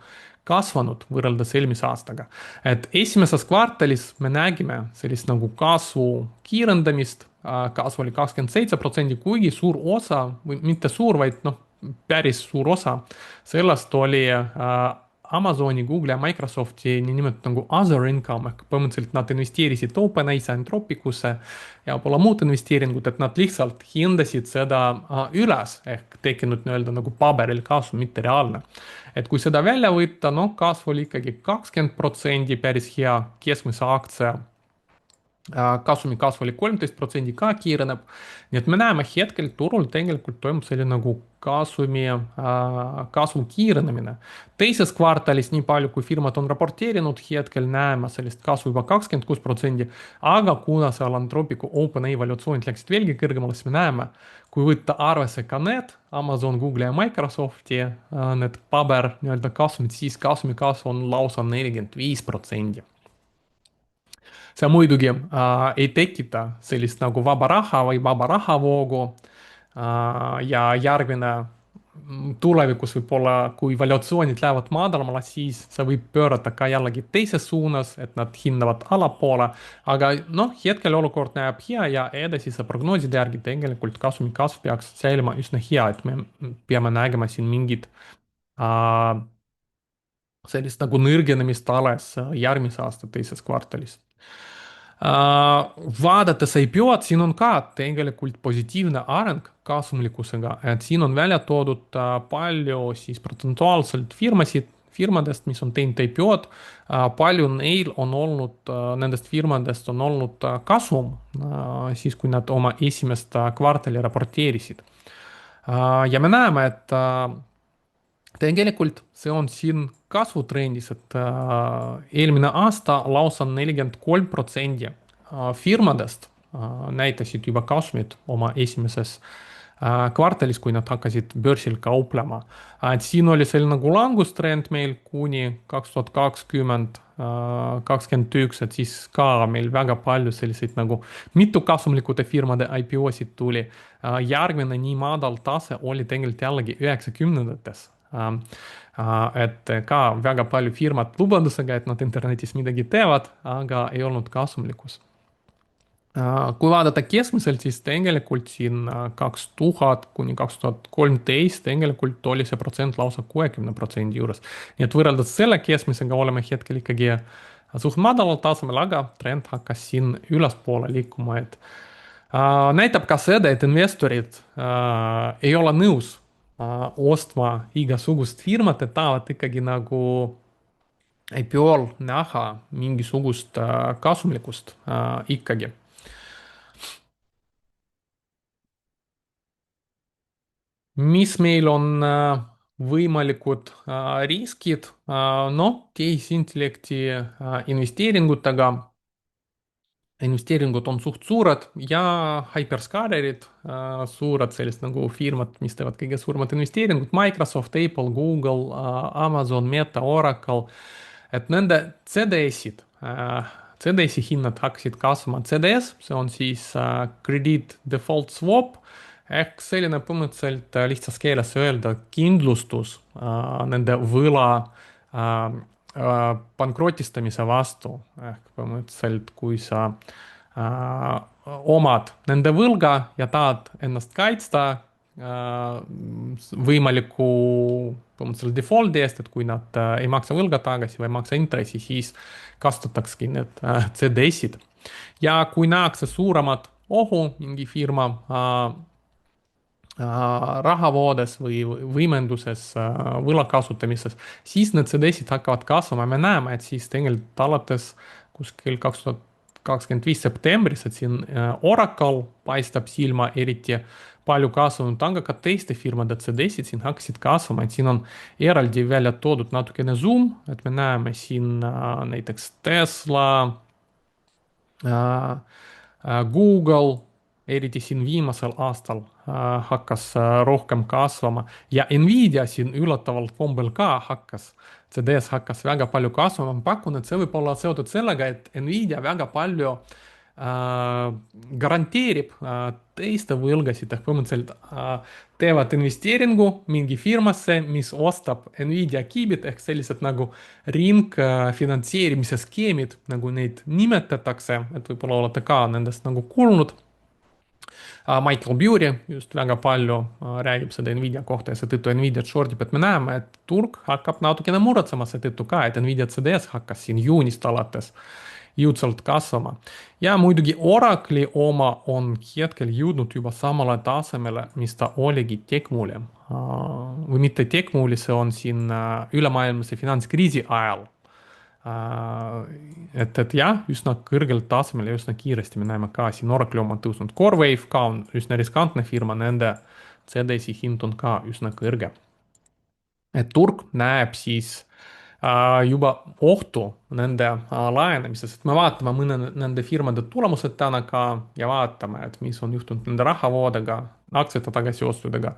kasvanud võrreldes eelmise aastaga. Et esimeses kvartalis me nägime sellist nagu kasvu kiirendamist, kasv oli 27%, kuigi suur osa, või mitte suur, vaid noh, päris suur osa sellest oli Amazoni, Google ja Microsofti niinimetatud nagu other income ehk põhimõtteliselt nad investeerisid OpenAI-sse, Anthropicuse ja võib-olla muud investeeringud, et nad lihtsalt hindasid seda üles ehk tekkinud nii-öelda nagu paberil kasum, mitte reaalne. et kui seda välja võtta, noh, kasv oli ikkagi 20%, päris hea keskmise aktsia kasumi kasv oli 13%, ka kiireneb. nii et me näeme hetkel turul tegelikult toimub selline nagu kasumi kasvu kiirenemine. teises kvartalis, nii palju kui firmad on raporteerinud, hetkel näeme sellist kasvu juba 26%, aga kuna seal Anthropicu OpenAI valuatsioonid läksid veelgi kõrgemale, siis me näeme, kui võtta arvesse ka need Amazon, Google ja Microsofti need paber nii-öelda kasumid, siis kasumi kasv on lausa 45%. See muidugi ei tekita sellist nagu vaba raha või vaba rahavoogu ja järgmine tulevikus võib-olla, kui valuatsioonid lähevad madalamale, siis see võib pöörata ka jällegi teises suunas, et nad hindavad allapoole. aga noh, hetkel olukord näeb hea ja edasise prognooside järgi tegelikult kasumi kasv peaks säilima üsna hea, et me peame nägema siin mingit sellist nagu nõrgenemist alles järgmise aasta teises kvartalis. Vaadates IPO-d, siin on ka tegelikult positiivne areng kasumlikkusega, et siin on välja toodud palju siis protsentuaalselt firmadest, mis on teinud IPO-d, palju neil on olnud, nendest firmadest on olnud kasum siis, kui nad oma esimest kvartali raporteerisid. Ja me näeme, et tegelikult see on siin kasvutrendis, et eelmine aasta lausa 43% firmadest näitasid juba kasumit oma esimeses kvartalis, kui nad hakkasid börsil kauplema. Et siin oli selline nagu langustrend meil kuni 2020, 2021, et siis ka meil väga palju selliseid nagu mitukasumlikute firmade IPO-sid tuli. Järgmine nii madal tase oli tegelikult jällegi 90-ndates. Et ka väga palju firmad lubadusega, et nad internetis midagi teevad, aga ei olnud kasumlikkus. Kui vaadata keskmiselt, siis tegelikult siin 2000 kuni 2013 tegelikult oli see protsent lausa 60% juures. nii et võrreldes selle keskmisega oleme hetkel ikkagi suht madalal tasemel, aga trend hakkas siin ülespoole liikuma, et näitab ka seda, et investorid ei ole nõus ostma igasugust firmat, et tahavad ikkagi nagu IPO-l näha mingisugust kasumlikkust ikkagi. Mis meil on võimalikud riskid? Noh, tehisintellekti investeeringutega. Investeeringud on suht suured ja hyperskaalerid, suured sellised nagu firmad, mis teevad kõige suuremad investeeringud, Microsoft, Apple, Google, Amazon, Meta, Oracle, et nende CDS-i hinnad hakkasid kasvama. CDS, see on siis Credit Default Swap ehk selline põhimõtteliselt lihtsas keeles öelda kindlustus nende võla pankrotistamise vastu. Ehk põhimõtteliselt, kui sa omad nende võlga ja tahad ennast kaitsta võimaliku põhimõtteliselt default'i eest, et kui nad ei maksa võlga tagasi või ei maksa intressi, siis kasutatakski need CDS-id. Ja kui nähakse suuremat ohu mingi firma rahavoodes või võimenduses, võla kasutamises, siis need CDS-id hakkavad kasvama. me näeme, et siis tegelikult alates kuskil 2025 septembris, et siin Oracle paistab silma eriti palju kasvanud, aga ka teiste firmade CDS-id siin hakkasid kasvama, et siin on eraldi välja toodud natukene Zoom, et me näeme siin näiteks Tesla, Google, eriti siin viimasel aastal hakkas rohkem kasvama ja Nvidia siin üllataval kombel ka hakkas. CDS hakkas väga palju kasvama, ma pakun, et see võib olla seotud sellega, et Nvidia väga palju garanteerib teiste võlgasid ehk põhimõtteliselt teevad investeeringu mingi firmasse, mis ostab Nvidia kiibid ehk sellised nagu ringfinantseerimise skeemid, nagu neid nimetatakse, et võib-olla olete ka nendest nagu kuulnud. Michael Burry just väga palju räägib seda Nvidia kohta ja seetõttu Nvidia shortib, et me näeme, et turg hakkab natukene muretsema seetõttu ka, et Nvidia CDS hakkas siin juunist alates jõudsalt kasvama. ja muidugi Oracle'i oma on hetkel jõudnud juba samale tasemele, mis ta oligi Tecmuli. või mitte Tecmuli, see on siin ülemaailmse finantskriisi ajal. Et jah, üsna kõrgel tasemel ja üsna kiiresti me näeme ka siin Oracle'i oma tõusnud. Corewave ka on üsna riskantne firma, nende CDS-i hind on ka üsna kõrge. et turg näeb siis juba ohtu nende laenamises, et me vaatame mõne nende firmade tulemused täna ka ja vaatame, et mis on juhtunud nende rahavoodega, aktsiate tagasiostudega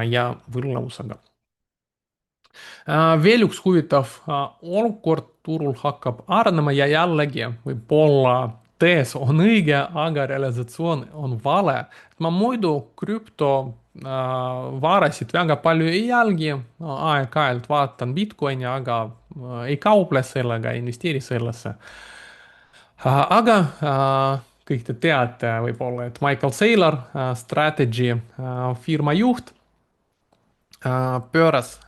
ja võrreldavusega. Veel üks huvitav olukord turul hakkab arenema ja jällegi võib-olla tees on õige, aga realisatsioon on vale. ma muidu krüptovarasid väga palju ei jälgi, aeg-ajalt vaatan Bitcoini, aga ei kauple sellega, ei investeeri sellesse. Aga kõik te teate võib-olla, et Michael Saylor, Strategy firma juht, pööras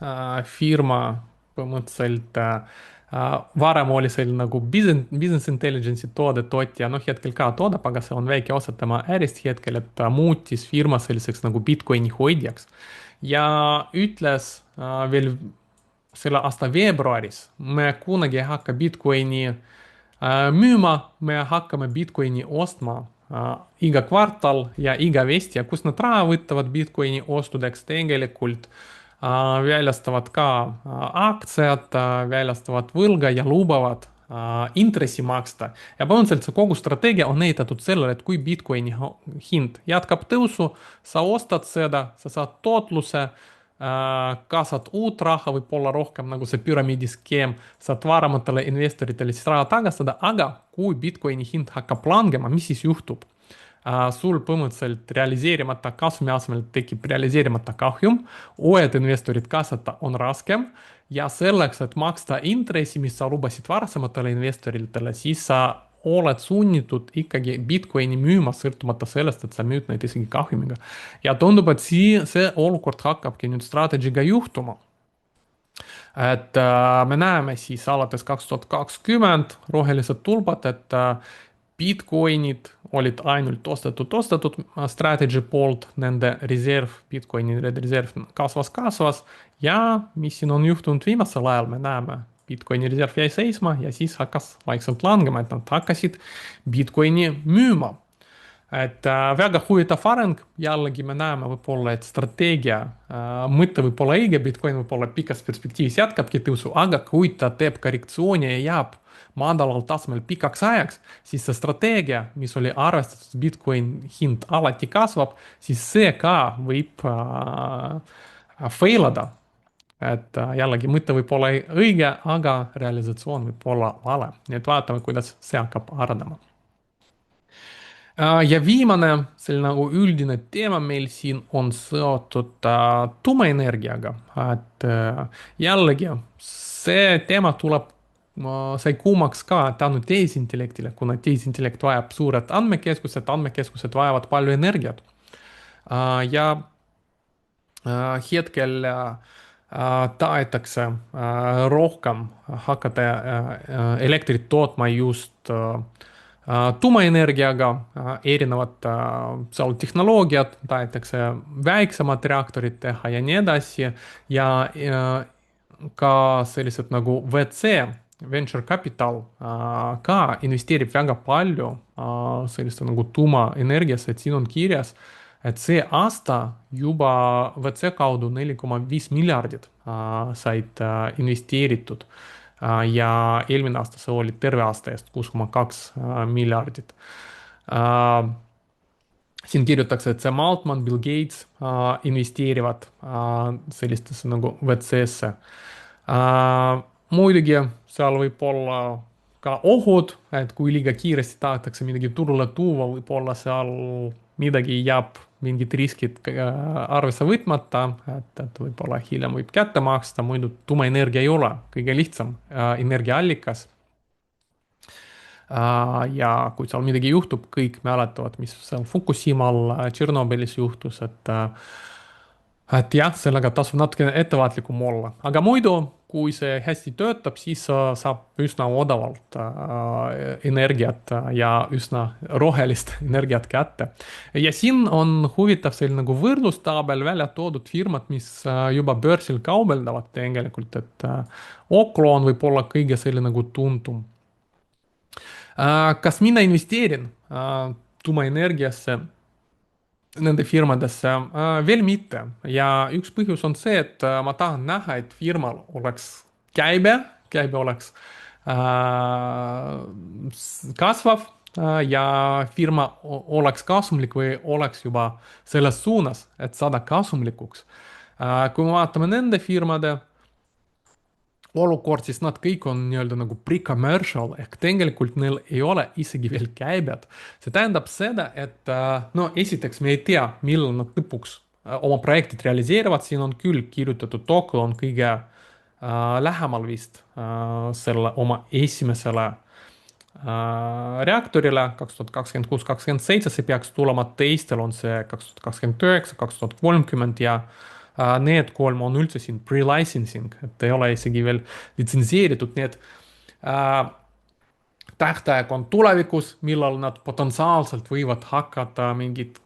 firma põhimõtteliselt varem oli seal nagu business intelligence'i toode tootja, noh hetkel ka toodab, aga see on väike osa tema ärist hetkel, et ta muutis firma selliseks nagu Bitcoini hoidjaks ja ütles veel selle aasta veebruaris me kunagi ei hakka Bitcoini müüma, me hakkame Bitcoini ostma iga kvartal ja igavesti ja kust nad raha võtavad Bitcoini ostudeks tegelikult väljastavad ka aktsiad, väljastavad võlga ja lubavad intressi maksta. ja põhimõtteliselt see kogu strateegia on ehitatud sellele, et kui Bitcoini hind jätkab tõusu, sa ostad seda, sa saad tootluse kaasad uut raha, võib-olla rohkem nagu see püramiidiskeem, saad varamatele investoritele siis raha tagastada, aga kui Bitcoini hind hakkab langema, mis siis juhtub? Sul põhimõtteliselt realiseerimata kasumi asemel tekib realiseerimata kahjum, uued investorid kaasata on raskem ja selleks, et maksta intressi, mis sa lubasid varasematele investoritele, siis sa oled sunnitud ikkagi Bitcoini müüma, sõltumata sellest, et sa müüd neid isegi kahjumiga. ja tundub, et see olukord hakkabki nüüd Strategy'ga juhtuma. Et me näeme siis alates 2020 rohelised tulbad, et Bitcoinid olid ainult ostetud Strategy poolt, nende reserv, Bitcoini reserv kasvas ja mis siin on juhtunud viimasel ajal, me näeme, Bitcoini reserv jäi seisma ja siis hakkas vaikselt langema, et nad hakkasid Bitcoini müüma. Et väga huvitav areng, jällegi me näeme võib-olla, et strateegia mõte võib olla õige, Bitcoin võib-olla pikas perspektiivis jätkabki tõusu, aga kui ta teeb korrektsiooni ja jääb madalal tasemel pikaks ajaks, siis see strateegia, mis oli arvestatud, Bitcoin hind alati kasvab, siis see ka võib fail ada. et jällegi mõte võib olla õige, aga realisatsioon võib olla vale, nii et vaatame, kuidas see hakkab arenema. Ja viimane selline nagu üldine teema meil siin on seotud tuumaenergiaga, et jällegi see teema tuleb, sai kuumaks ka tänu tehisintellektile, kuna tehisintellekt vajab suured andmekeskused vajavad palju energiat. ja hetkel tahetakse rohkem hakata elektrit tootma just tuumaenergiaga, erinevad seal tehnoloogiad, tahetakse väiksemad reaktorid teha ja nii edasi ja ka sellised nagu WC, Venture Capital, ka investeerib väga palju selliste nagu tuumaenergiasse, et siin on kirjas, et see aasta juba WC kaudu 4,5 miljardit said investeeritud ja eelmine aasta see oli terve aasta eest 6,2 miljardit. siin kirjutatakse, et Sam Altman, Bill Gates investeerivad sellistesse nagu WC-sse. muidugi seal võib olla ka ohud, et kui liiga kiiresti tahetakse midagi turule tuua, võib-olla seal midagi jääb, mingid riskid arvesse võtmata, et võib-olla hiljem võib kätte maksta, muidu tuumaenergia ei ole kõige lihtsam energiaallikas. ja kui seal midagi juhtub, kõik mäletavad, mis seal Fukushimal, Tšernobõlis juhtus, et jah, sellega tasub natukene ettevaatlikum olla, aga muidu, kui see hästi töötab, siis saab üsna odavalt energiat ja üsna rohelist energiat kätte. ja siin on huvitav selline nagu võrdlustabel välja toodud firmad, mis juba börsil kaubeldavad tegelikult, et Oklo on võib-olla kõige selline nagu tuntum. kas mina investeerin tuumaenergiasse? Nende firmadesse veel mitte ja üks põhjus on see, et ma tahan näha, et firmal oleks käibe oleks kasvav ja firma oleks kasumlik või oleks juba selles suunas, et saada kasumlikuks. kui me vaatame nende firmade olukord, siis nad kõik on nii-öelda nagu pre-commercial ehk tegelikult neil ei ole isegi veel käibed. see tähendab seda, et no esiteks me ei tea, millal nad lõpuks oma projektid realiseerivad, siin on küll kirjutatud, Oklo on kõige lähemal vist selle oma esimesele reaktorile 2026-2027, see peaks tulema, teistel on see 2029, 2030 ja Need kolm on üldse siin pre-licensing, et ei ole isegi veel litsenseeritud, nii et äh, tähtaeg on tulevikus, millal nad potentsiaalselt võivad hakata mingit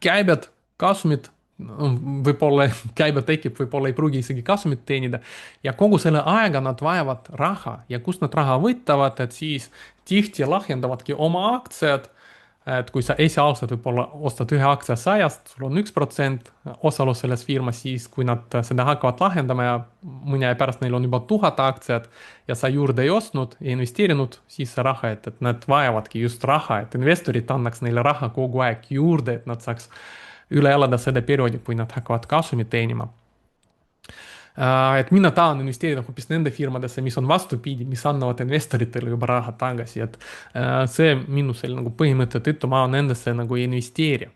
käibed, kasumit, võib-olla käive tekib, võib-olla ei pruugi isegi kasumit teenida. Ja kogu selle aega nad vajavad raha ja kust nad raha võtavad, et siis tihti lahjendavadki oma aktsiad. Et kui sa esialgselt võib-olla ostad ühe aktsia 100-st, sul on 1% osalus selles firmas, siis kui nad seda hakkavad lahendama ja mõne aja pärast neil on juba 1000 aktsiat ja sa juurde ei ostnud, ei investeerinud, siis see raha, et nad vajavadki just raha, et investorid annaks neile raha kogu aeg juurde, et nad saaks üle elada selle perioodi, kui nad hakkavad kasumit teenima. Et mina tahan investeerida hoopis nende firmadesse, mis on vastupidi, mis annavad investoritele juba raha tagasi, et see minu selle nagu põhimõtte tõttu ma nendesse nagu ei investeeri.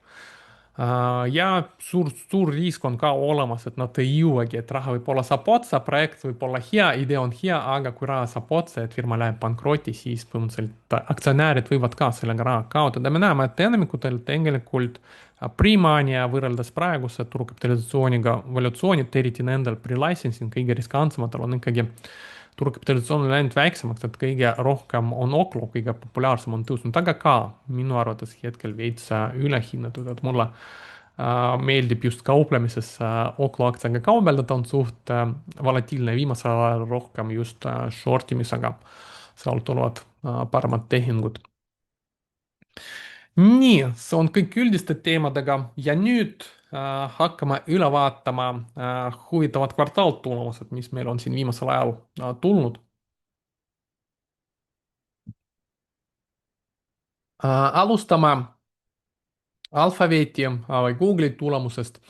Ja suur risk on ka olemas, et nad ei jõuagi, et raha võib-olla saab otsa, projekt võib olla hea, idee on hea, aga kui raha saab otsa, et firma läheb pankrotti, siis põhimõtteliselt aktsionärid võivad ka sellega raha kaotada. me näeme, et enamikutel tegelikult Pre-money võrreldes praeguse turukapitalisatsiooniga valutatsioonid, eriti nendel pre-licensing kõige riskantsemal on ikkagi turukapitalisatsioon on läinud väiksemaks, et kõige rohkem on Oklo, kõige populaarsem on tõusnud, aga ka minu arvates hetkel veits ülehinnatud, et mulle meeldib just kauplemises Oklo aktsiaga kaubelda, ta on suht volatiilne viimasel ajal rohkem just short imisega, sealt tulevad paremad tehingud. Nii, see on kõik üldiste teemadega ja nüüd hakkame üle vaatama huvitavad kvartaaltulemused, mis meil on siin viimasel ajal tulnud. Alustame Alphabeti või Google'i tulemusest.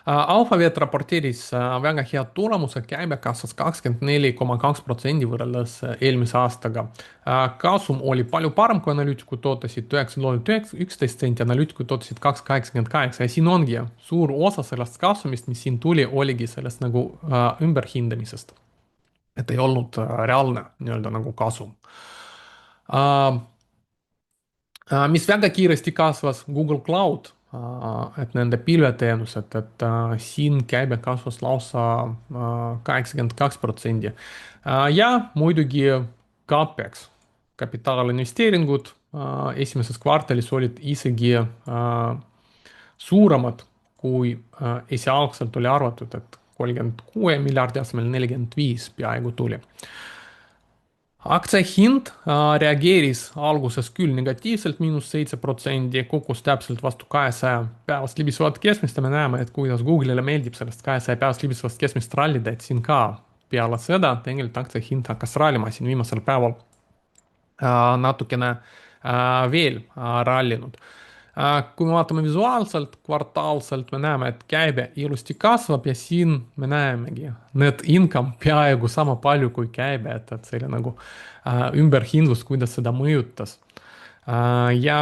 Alphabet raporteeris väga head tulemused, käibe kasvas 24,2% võrreldes eelmise aastaga. Kasum oli palju parem, kui analüütikud ootasid, $9.11 senti, analüütikud ootasid 2,88 ja siin ongi suur osa sellest kasumist, mis siin tuli, oligi sellest nagu ümberhindamisest. Et ei olnud reaalne nii-öelda nagu kasum. Mis väga kiiresti kasvas, Google Cloud, et nende pilveteenused, et siin käibe kasvas lausa 82%. Ja muidugi CapEx, kapitaaliinvesteeringud esimeses kvartalis olid isegi suuremad, kui esialgselt oli arvatud, et 36 miljardi asemel 45 peaaegu tuli. Aktsia hind reageeris alguses küll negatiivselt, –7%, kukkus täpselt vastu 200 päevast libisevat keskmist ja me näeme, et kuidas Google'ile meeldib sellest 200 päevast libisevast keskmist rallida, et siin ka peale seda tegelikult aktsia hind hakkas rallima siin viimasel päeval natukene veel rallinud. Kui me vaatame visuaalselt, kvartaalselt, me näeme, et käibe ilusti kasvab ja siin me näemegi net income peaaegu sama palju kui käibe, et see oli nagu ümberhindlus, kuidas seda mõjutas. Ja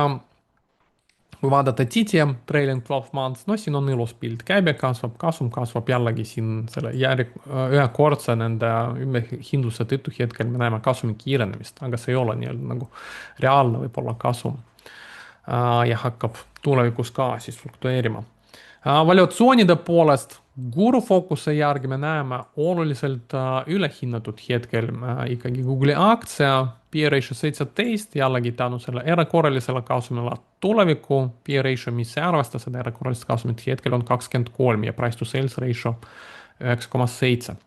kui vaadata TTM, trailing 12 months, no siin on ilus pilt, käibe kasvab, kasum kasvab jällegi siin selle ühekordse nende ümberhindluse tõttu hetkel me näeme kasumi kiirenemist, aga see ei ole nii-öelda nagu reaalne võib-olla kasum ja hakkab tulevikus ka siis fluktueerima. Valuatsioonide poolest Guru Focuse järgi me näeme oluliselt ülehinnatud hetkel ikkagi Google'i aktsia, P-ratio 17, jällegi tänu selle erakorralisele kasumile tuleviku P-ratio, mis ei arvesta seda erakorralist kasumit, hetkel on 23 ja price to sales ratio 9,7.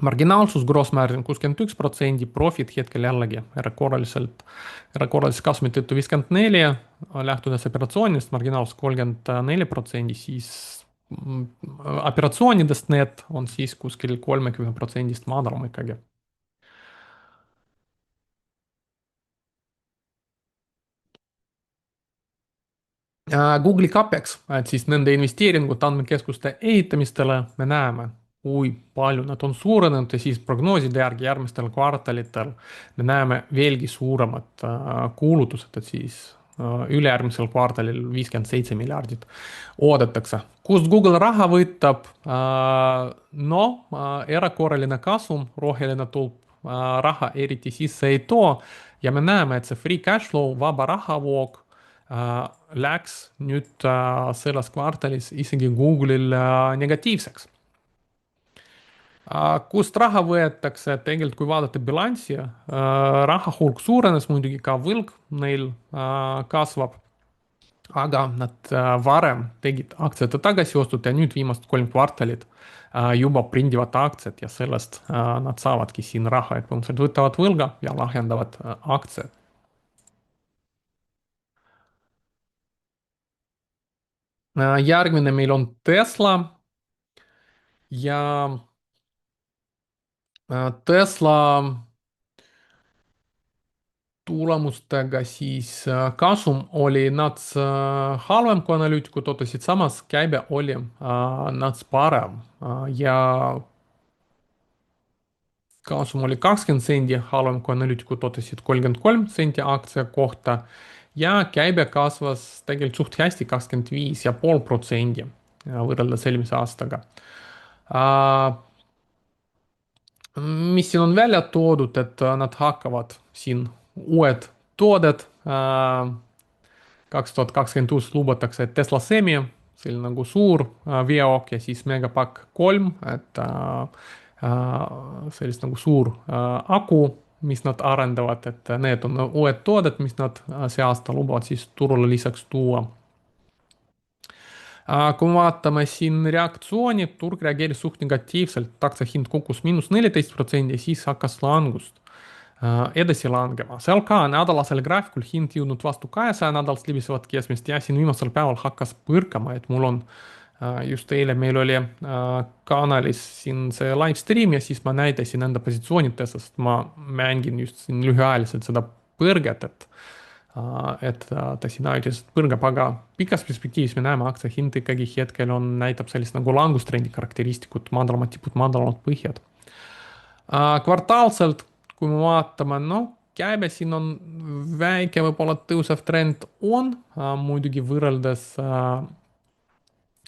Marginaalsus gross margin 61%, profit hetkel jällegi erakorralisest kasumit tõttu 54, lähtudes operatsioonist, marginaalsus 34%, siis operatsioonidest need on siis kuskil 30%-st madalam ikkagi. Google'i CapEx, et siis nende investeeringud andmekeskuste ehitamistele, me näeme, kui palju nad on suurenenud ja siis prognooside järgi järgmistel kvartalitel me näeme veelgi suuremat kulutused, et siis ülejärgmisel kvartalil 57 miljardit oodatakse. Kust Google raha võtab? No, erakorraline kasum, roheline tulp, raha eriti sisse ei too ja me näeme, et see free cash flow, vaba rahavoog läks nüüd selles kvartalis isegi Google'il negatiivseks. Kust raha võetakse, tegelikult kui vaadata bilanssi, raha hulk suurenes, muidugi ka võlg neil kasvab, aga nad varem tegid aktsiate tagasiostud ja nüüd viimased 3 kvartalit juba prindivad aktsiad ja sellest nad saavadki siin raha, et põhimõtteliselt võtavad võlga ja lahjendavad aktsiad. Järgmine meil on Tesla ja Tesla tulemustega siis kasum oli nats halvem, kui analüütikud ootasid, samas käibe oli nats parem ja kasum oli 20 sendi halvem, kui analüütikud ootasid 33 senti aktsia kohta ja käibe kasvas tegelikult suht hästi, 25,5% võrreldes eelmise aastaga. Mis siin on välja toodud, et nad hakkavad siin uued tooted 2026 lubatakse Tesla Semi, selline nagu suur veok ja siis Megapack 3, et sellist nagu suur aku, mis nad arendavad, et need on uued tooted, mis nad see aasta lubavad siis turule lisaks tuua. Kui me vaatame siin reaktsiooni, turg reageeris suht negatiivselt, aktsia hind kukkus -14% ja siis hakkas langust edasi langema. seal ka nädalasel graafikul hind jõudnud vastu 200 nädalast libisevat keskmist ja siin viimasel päeval hakkas põrkama, et mul on just eile meil oli kanalis siin see live stream ja siis ma näitasin enda positsioonid, sest ma mängin just siin lühiajaliselt seda põrget, et ta siin ajutiselt põrgab, aga pikas perspektiivis me näeme, aktsia hind ikkagi hetkel on, näitab sellist nagu langustrendi karakteristikut, madalamad tipud, madalamad põhjad. Kvartaalselt, kui me vaatame, no käibe siin on väike võib-olla tõusev trend on, muidugi võrreldes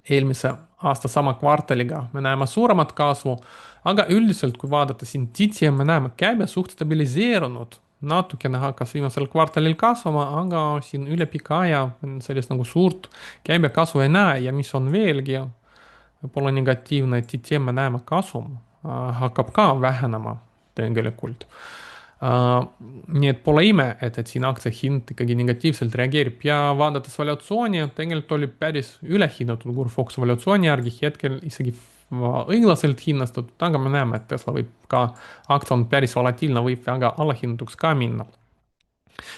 eelmise aasta sama kvartaliga me näeme suuremat kasvu, aga üldiselt, kui vaadata siin TTM, me näeme käibe suht stabiliseerunud, natukene hakkas viimasel kvartalil kasvama, aga siin üle pika aja sellist nagu suurt käibekasvu ei näe ja mis on veelgi võib-olla negatiivne, et TTM me näeme kasum hakkab ka vähenema tegelikult. Nii et pole ime, et siin aktsia hind ikkagi negatiivselt reageerib ja vaadates valuatsiooni, tegelikult oli päris ülehinnatud Foxi valuatsiooni järgi, hetkel isegi õiglaselt hinnastatud, aga me näeme, et Tesla võib ka, aktsia on päris volatiilne, võib väga allahinnatuks ka minna.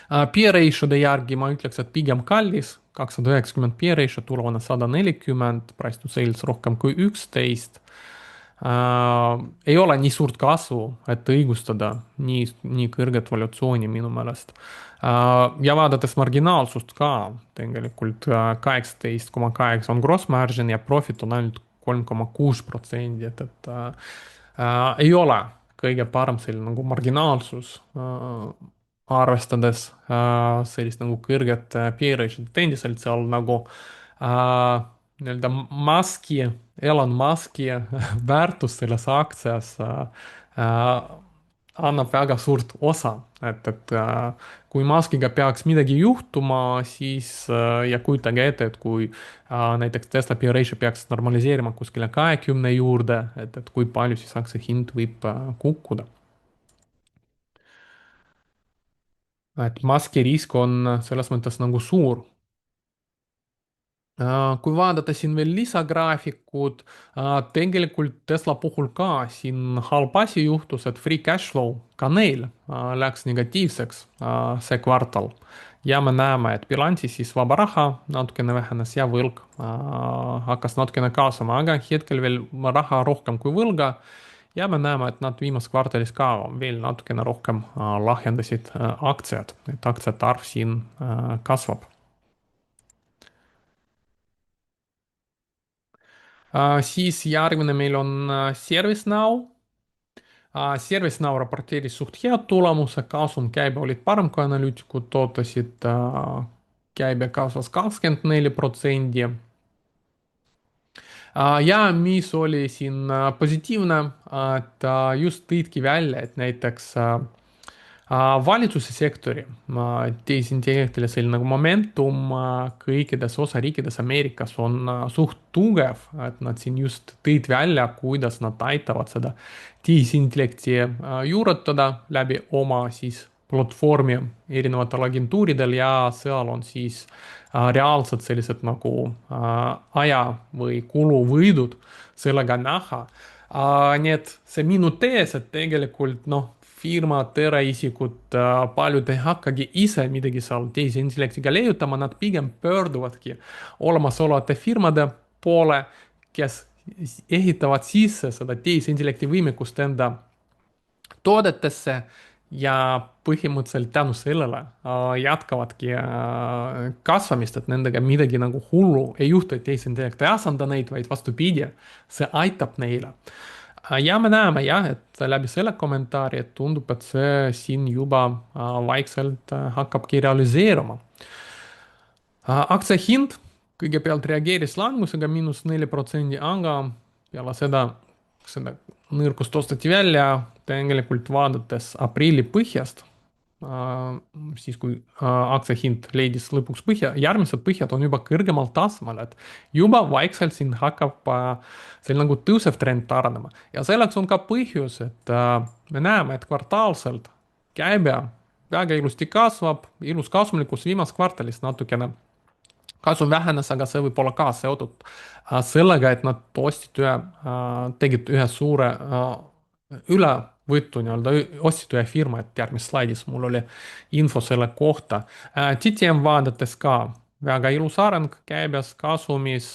P-ratio'de järgi ma ütleks, et pigem kallis, 290 P-ratio, tulevane 140, price to sales rohkem kui 11. Ei ole nii suurt kasvu, et õigustada nii kõrget valuatsiooni minu meelest. Ja vaadates marginaalsust ka, tegelikult 18,8 on gross margin ja profit on ainult 3,6%, et ei ole kõige parem selline nagu marginaalsus, arvestades sellist nagu kõrget P-ratio't endiselt seal nagu nii-öelda Elon Musk'i väärtus selles aktsias annab väga suurt osa, et kui Musk'iga peaks midagi juhtuma, siis ja kujutage ette, et kui näiteks Tesla P ratio peaks normaliseerima kuskile 20 juurde, et kui palju siis aktsia hind võib kukkuda. Et Musk'i risk on selles mõttes nagu suur. Kui vaadata siin veel lisagraafikut, tegelikult Tesla puhul ka siin halb asi juhtus, et free cash flow ka neil läks negatiivseks see kvartal. ja me näeme, et bilansis siis vaba raha natukene vähenes ja võlg hakkas natukene kasvama, aga hetkel veel raha rohkem kui võlga. ja me näeme, et nad viimases kvartalis ka veel natukene rohkem lahjendasid aktsiad, et aktsiate arv siin kasvab. Siis järgmine meil on ServiceNow. ServiceNow raporteeris suht head tulemuse, kasum, käibe olid parem kui analüütikud ootasid. käibe kasvas 24%. ja mis oli siin positiivne, et just tõidki välja, et näiteks Valitsuse sektori tehisintellektil selline nagu momentum kõikides osariikides Ameerikas on suht tugev, et nad siin just tõid välja, kuidas nad aitavad seda tehisintellekti juurutada läbi oma siis platvormi erinevatel agentuuridel ja seal on siis reaalsed sellised nagu aja või kuluvõidud sellega näha. Nii et see minu tees, et tegelikult noh, firmad, eraisikud, paljud ei hakkagi ise midagi seal tehisintellektiga leiutama, nad pigem pöörduvadki olemasolevate firmade poole, kes ehitavad sisse seda tehisintellekti võimekust enda toodetesse ja põhimõtteliselt tänu sellele jätkavadki kasvamist, et nendega midagi nagu hullu ei juhtu, et tehisintellekt ei asenda neid, vaid vastupidi, see aitab neile. Ja me näeme jah, et läbi selle kommentaari, et tundub, et see siin juba vaikselt hakkabki realiseeruma. Aktsia hind kõigepealt reageeris langusega -4%, aga peale seda nõrkust osteti välja tegelikult vaadates aprilli põhjast, siis kui aktsia hind leidis lõpuks põhja, järgmised põhjad on juba kõrgemal tasemel, et juba vaikselt siin hakkab selline nagu tõusev trend arenema ja selleks on ka põhjus, et me näeme, et kvartaalselt käibe väga ilusti kasvab, ilus kasumlikkus viimases kvartalis natukene kasum vähenes, aga see võib olla ka seotud sellega, et nad tegid ühe suure ülevõttu nii-öelda, ostsid ühe firma, et järgmises slaidis mul oli info selle kohta. TTM vaadates ka väga ilus areng käibes, kasumis,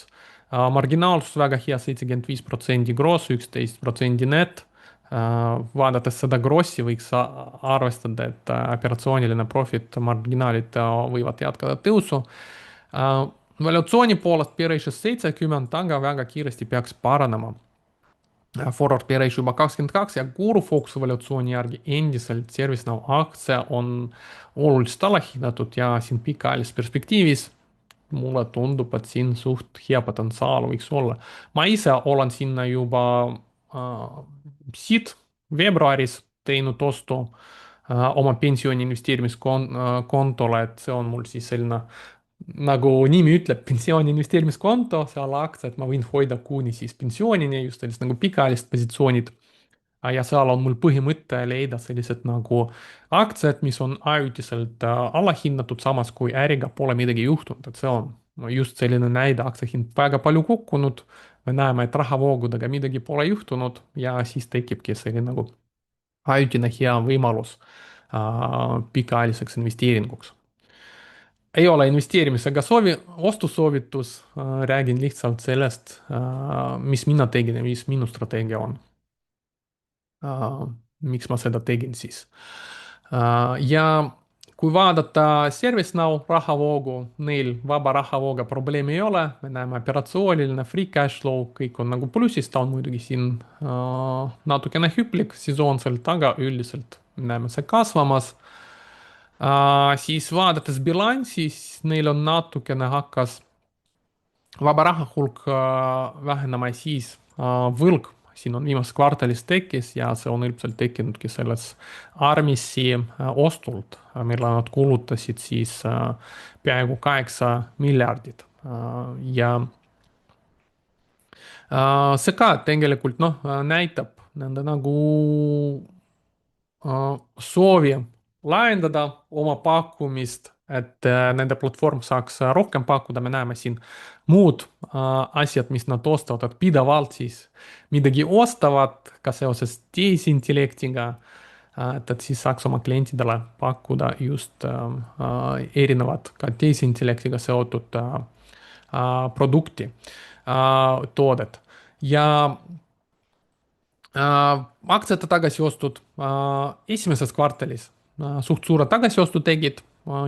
marginaalsus väga hea, 75% gross, 11% net. Vaadates seda grossi võiks arvestada, et operatsiooniline profit, marginaalid võivad jätkata tõusu. Valuatsiooni poolest P-ratio 70, aga väga kiiresti peaks paranema. Forward P-ratio juba 22 ja Guru Foxi valuatsiooni järgi endiselt ServiceNow aktsia on oluliselt alahinnatud ja siin pikaajalises perspektiivis mulle tundub, et siin suht hea potentsiaal võiks olla. Ma ise olen sinna juba siit veebruaris teinud ostu oma pensioni investeerimiskontole, et see on mul siis selline nagu nimi ütleb, pensiooni investeerimiskonto, seal aktsiad ma võin hoida kuni siis pensioonini, just sellised nagu pikaajalised positsioonid. Ja seal on mul põhimõte leida sellised nagu aktsiad, mis on ajutiselt allahinnatud, samas kui äriga pole midagi juhtunud, et see on just selline näide, aktsia hind väga palju kukkunud. me näeme, et rahavoogudega midagi pole juhtunud ja siis tekibki selline nagu ajutine hea võimalus pikaajaliseks investeeringuks. Ei ole investeerimisega ostusoovitus, räägin lihtsalt sellest, mis mina tegin ja mis minu strateegia on. Miks ma seda tegin siis. Ja kui vaadata ServiceNow rahavoogu, neil vaba rahavooga probleemi ei ole, me näeme operatsiooniline free cash flow, kõik on nagu plussis, ta on muidugi siin natukene hüplik sesoonselt, aga üldiselt me näeme see kasvamas. Siis vaadates bilanssi, siis neil on natukene hakkas vaba raha hulk vähenema ja siis võlg siin on viimases kvartalis tekkis ja see on ilmselt tekkinudki selles Armisi ostult, mille nad kulutasid siis peaaegu 8 miljardit. Ja see ka tegelikult noh, näitab nende nagu soovi laiendada oma pakkumist, et nende platvorm saaks rohkem pakkuda, me näeme siin muud asjad, mis nad ostavad, et pidevalt siis midagi ostavad ka seoses tehisintellektiga, et siis saaks oma klientidele pakkuda just erinevad ka tehisintellektiga seotud produkti, toodet ja aktsiate tagasiostud esimeses kvartalis suht suure tagasiostu tegid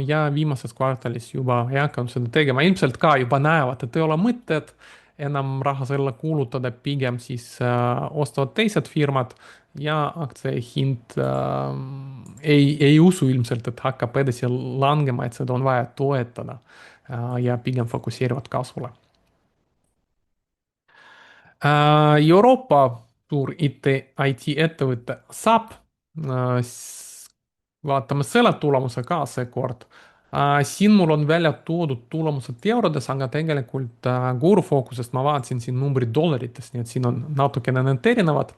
ja viimases kvartalis juba ei hakanud seda tegema. ilmselt ka juba näevad, et ei ole mõtet enam raha selle kulutada, pigem siis ostavad teised firmad ja aktsia hind ei usu ilmselt, et hakkab edasi langema, et seda on vaja toetada ja pigem fokusseerivad kasvule. Euroopa suur IT-ettevõte SAP vaatame selle tulemuse ka seekord. Siin mul on välja toodud tulemused eurodes, aga tegelikult Guru Focusest ma vaatasin siin numbrid dollarites, nii et siin on natukene need erinevad.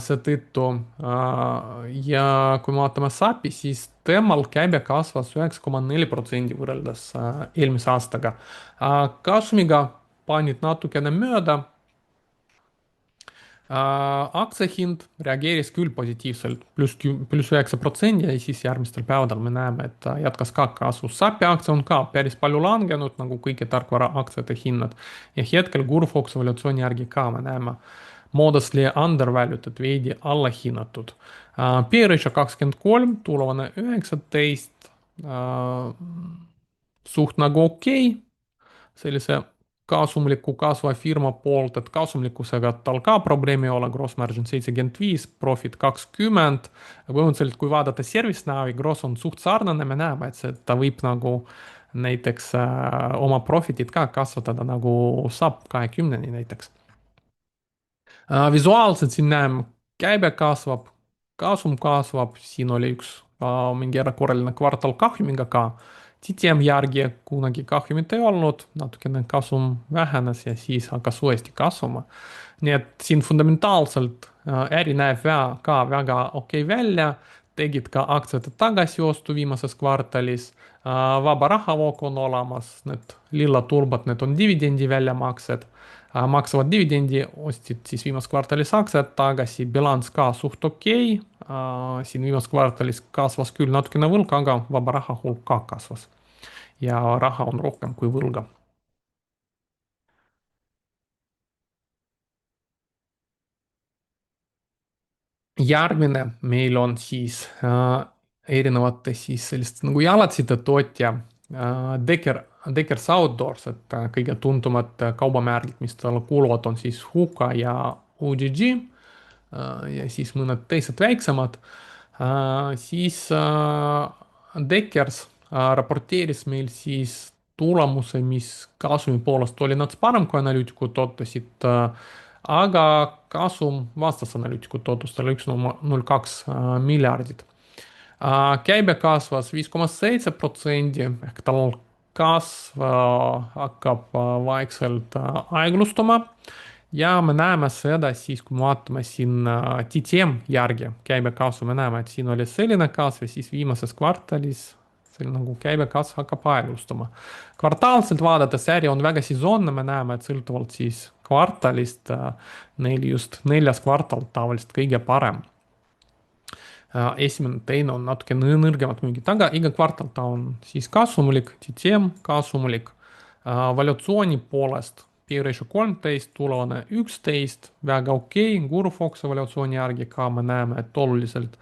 Seetõttu ja kui me vaatame SAP-i, siis temal käibe kasvas 9,4% võrreldes eelmise aastaga. Kasumiga panid natukene mööda. Aktsia hind reageeris küll positiivselt, pluss 9% ja siis järgmistel päevadel me näeme, et ta jätkas ka kasvu. SAP-i aktsia on ka päris palju langenud, nagu kõigi tarkvaraaktsiate hinnad. Ja hetkel Gurfox evaluatsiooni järgi ka me näeme modestly undervalued, et veidi allahinnatud. P-ratio 23, tulevane 19, suht nagu okei sellise kasumliku kasva firma poolt, et kasumlikkusega tal ka probleemi ei ole, gross margin 75, profit 20. põhimõtteliselt, kui vaadata ServiceNowi, gross on suht sarnane, me näeme, et ta võib nagu näiteks oma profitit ka kasvatada nagu SAP 20-ni näiteks. Visuaalselt siin näeme, käibe kasvab, kasum kasvab, siin oli üks mingi erakorraline kvartal kahjumiga ka. TTM järgi kunagi kahjumit ei olnud, natukene kasum vähenes ja siis hakkas uuesti kasvama. Nii et siin fundamentaalselt äri näeb ka väga okei välja, tegid ka aktsiate tagasiostu viimases kvartalis, vaba rahavoog on olemas, need lilla tulbad, need on dividendi väljamaksed, maksavad dividendi, ostsid siis viimases kvartalis aktsiad tagasi, bilanss ka suht okei. Siin viimases kvartalis kasvas küll natukene võlg, aga vaba raha hulk ka kasvas. Ja raha on rohkem kui võlga. Järgmine meil on siis erinevate siis selliste nagu jalatsite tootja Deckers Outdoors, et kõige tuntumad kaubamärgid, mis talle kuuluvad, on siis Hoka ja OGG ja siis mõned teised väiksemad. Siis Deckers raporteeris meil siis tulemuse, mis kasumi poolest oli nats parem, kui analüütikud ootasid, aga kasum vastas analüütikute ootustele 1,02 miljardit. Käibe kasvas 5,7% ehk tal kasv hakkab vaikselt aeglustuma. Ja me näeme seda siis, kui me vaatame siin TTM järgi käibekasvu, me näeme, et siin oli selline kasv ja siis viimases kvartalis see nagu käibekasv hakkab aeglustuma. Kvartaalselt vaadates äri on väga sesoonne, me näeme, et sõltuvalt siis kvartalist neil just neljas kvartal tavaliselt kõige parem. Esimene, teine on natuke nõrgemad müügid, aga iga kvartal ta on siis kasumlik, TTM kasumlik. Valuatsiooni poolest P-ratio 13, tulevane 11, väga okei, Gurufox evaluatsiooni järgi ka me näeme, et oluliselt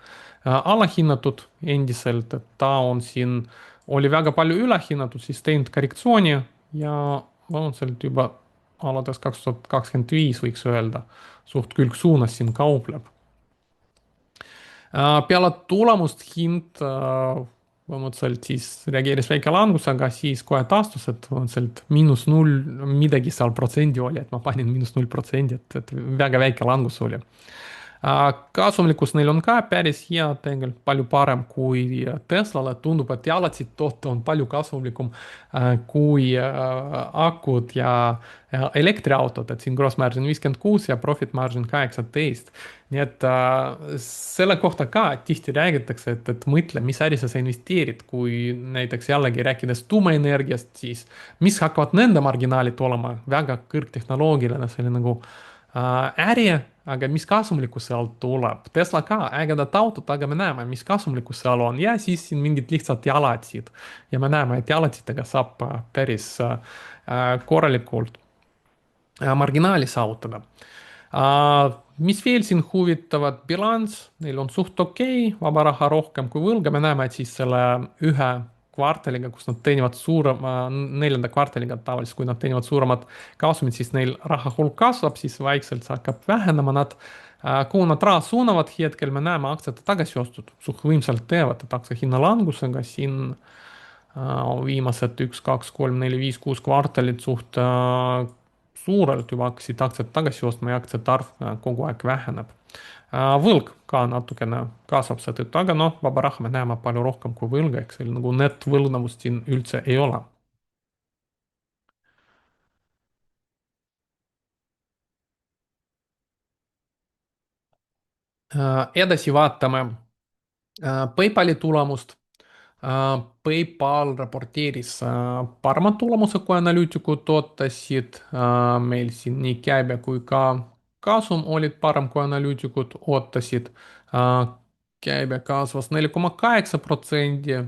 alahinnatud endiselt, et ta on siin, oli väga palju ülehinnatud, siis teinud korrektsiooni ja põhimõtteliselt juba alates 2025 võiks öelda, suht külgsuunas siin kaupleb. Peale tulemust hind põhimõtteliselt siis reageeris väike langusega, siis kohe taastus, et põhimõtteliselt -0 midagi seal protsendi oli, et ma panin -0%, et väga väike langus oli. Kasumlikkus neil on ka päris hea, tegelikult palju parem kui Teslale, tundub, et jalatsid toota on palju kasumlikum kui akud ja elektriautod, et siin gross margin 56 ja profit margin 18. nii et selle kohta ka tihti räägitakse, et mõtle, mis ärisse sa investeerid, kui näiteks jällegi rääkides tuumaenergiast, siis mis hakkavad nende marginaalid olema, väga kõrgtehnoloogiline, selline nagu äri, aga mis kasumlikkus sealt tuleb. Tesla ka, ägedad autod, aga me näeme, mis kasumlikkus seal on ja siis siin mingid lihtsad jalatsid. ja me näeme, et jalatsidega saab päris korralikult marginaali saavutada. Mis veel siin huvitavad, bilanss, neil on suht okei, vaba raha rohkem kui võlga, me näeme, et siis selle ühe kvartaliga, kus nad teenivad suurema, neljanda kvartaliga tavaliselt, kui nad teenivad suuremat kasumit, siis neil raha hulk kasvab, siis vaikselt see hakkab vähenema, nad kuhu nad raha suunavad, hetkel me näeme aktsiate tagasiostud, suht võimsalt teevad, et aktsia hinna langusega siin viimased 1, 2, 3, 4, 5, 6 kvartalit suht suurelt juba hakkasid aktsiat tagasi ostma ja aktsiate arv kogu aeg väheneb. Võlg ka natukene kasvab seetõttu, aga noh, vaba raha me näeme palju rohkem kui võlga, ehk seal nagu netvõlgnevust siin üldse ei ole. Edasi vaatame PayPali tulemust. PayPal raporteeris parema tulemuse, kui analüütikud ootasid. Meil siin nii käibe kui ka kasum olid parem, kui analüütikud ootasid. Käibe kasvas 4,8%,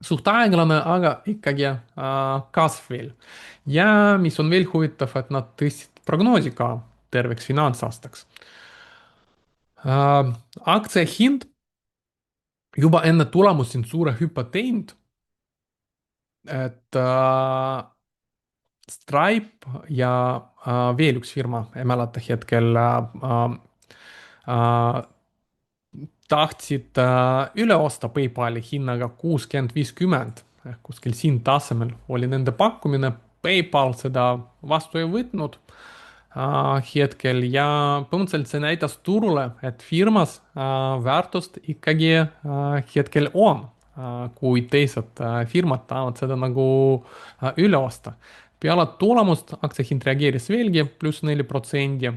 suht aeglane, aga ikkagi kasv veel. ja mis on veel huvitav, et nad tõstsid prognoosi ka terveks finantsaastaks. Aktsia hind juba enne tulemust siin suure hüppe teinud, et Stripe ja veel üks firma, ei mäleta hetkel, äh, tahtsid üle osta PayPali hinnaga 60-50 ehk kuskil siin tasemel oli nende pakkumine. PayPal seda vastu ei võtnud hetkel ja põhimõtteliselt see näitas turule, et firmas väärtust ikkagi hetkel on, kui teised firmad tahavad seda nagu üle osta. peale tulemust aktsiahind reageeris veelgi +4%.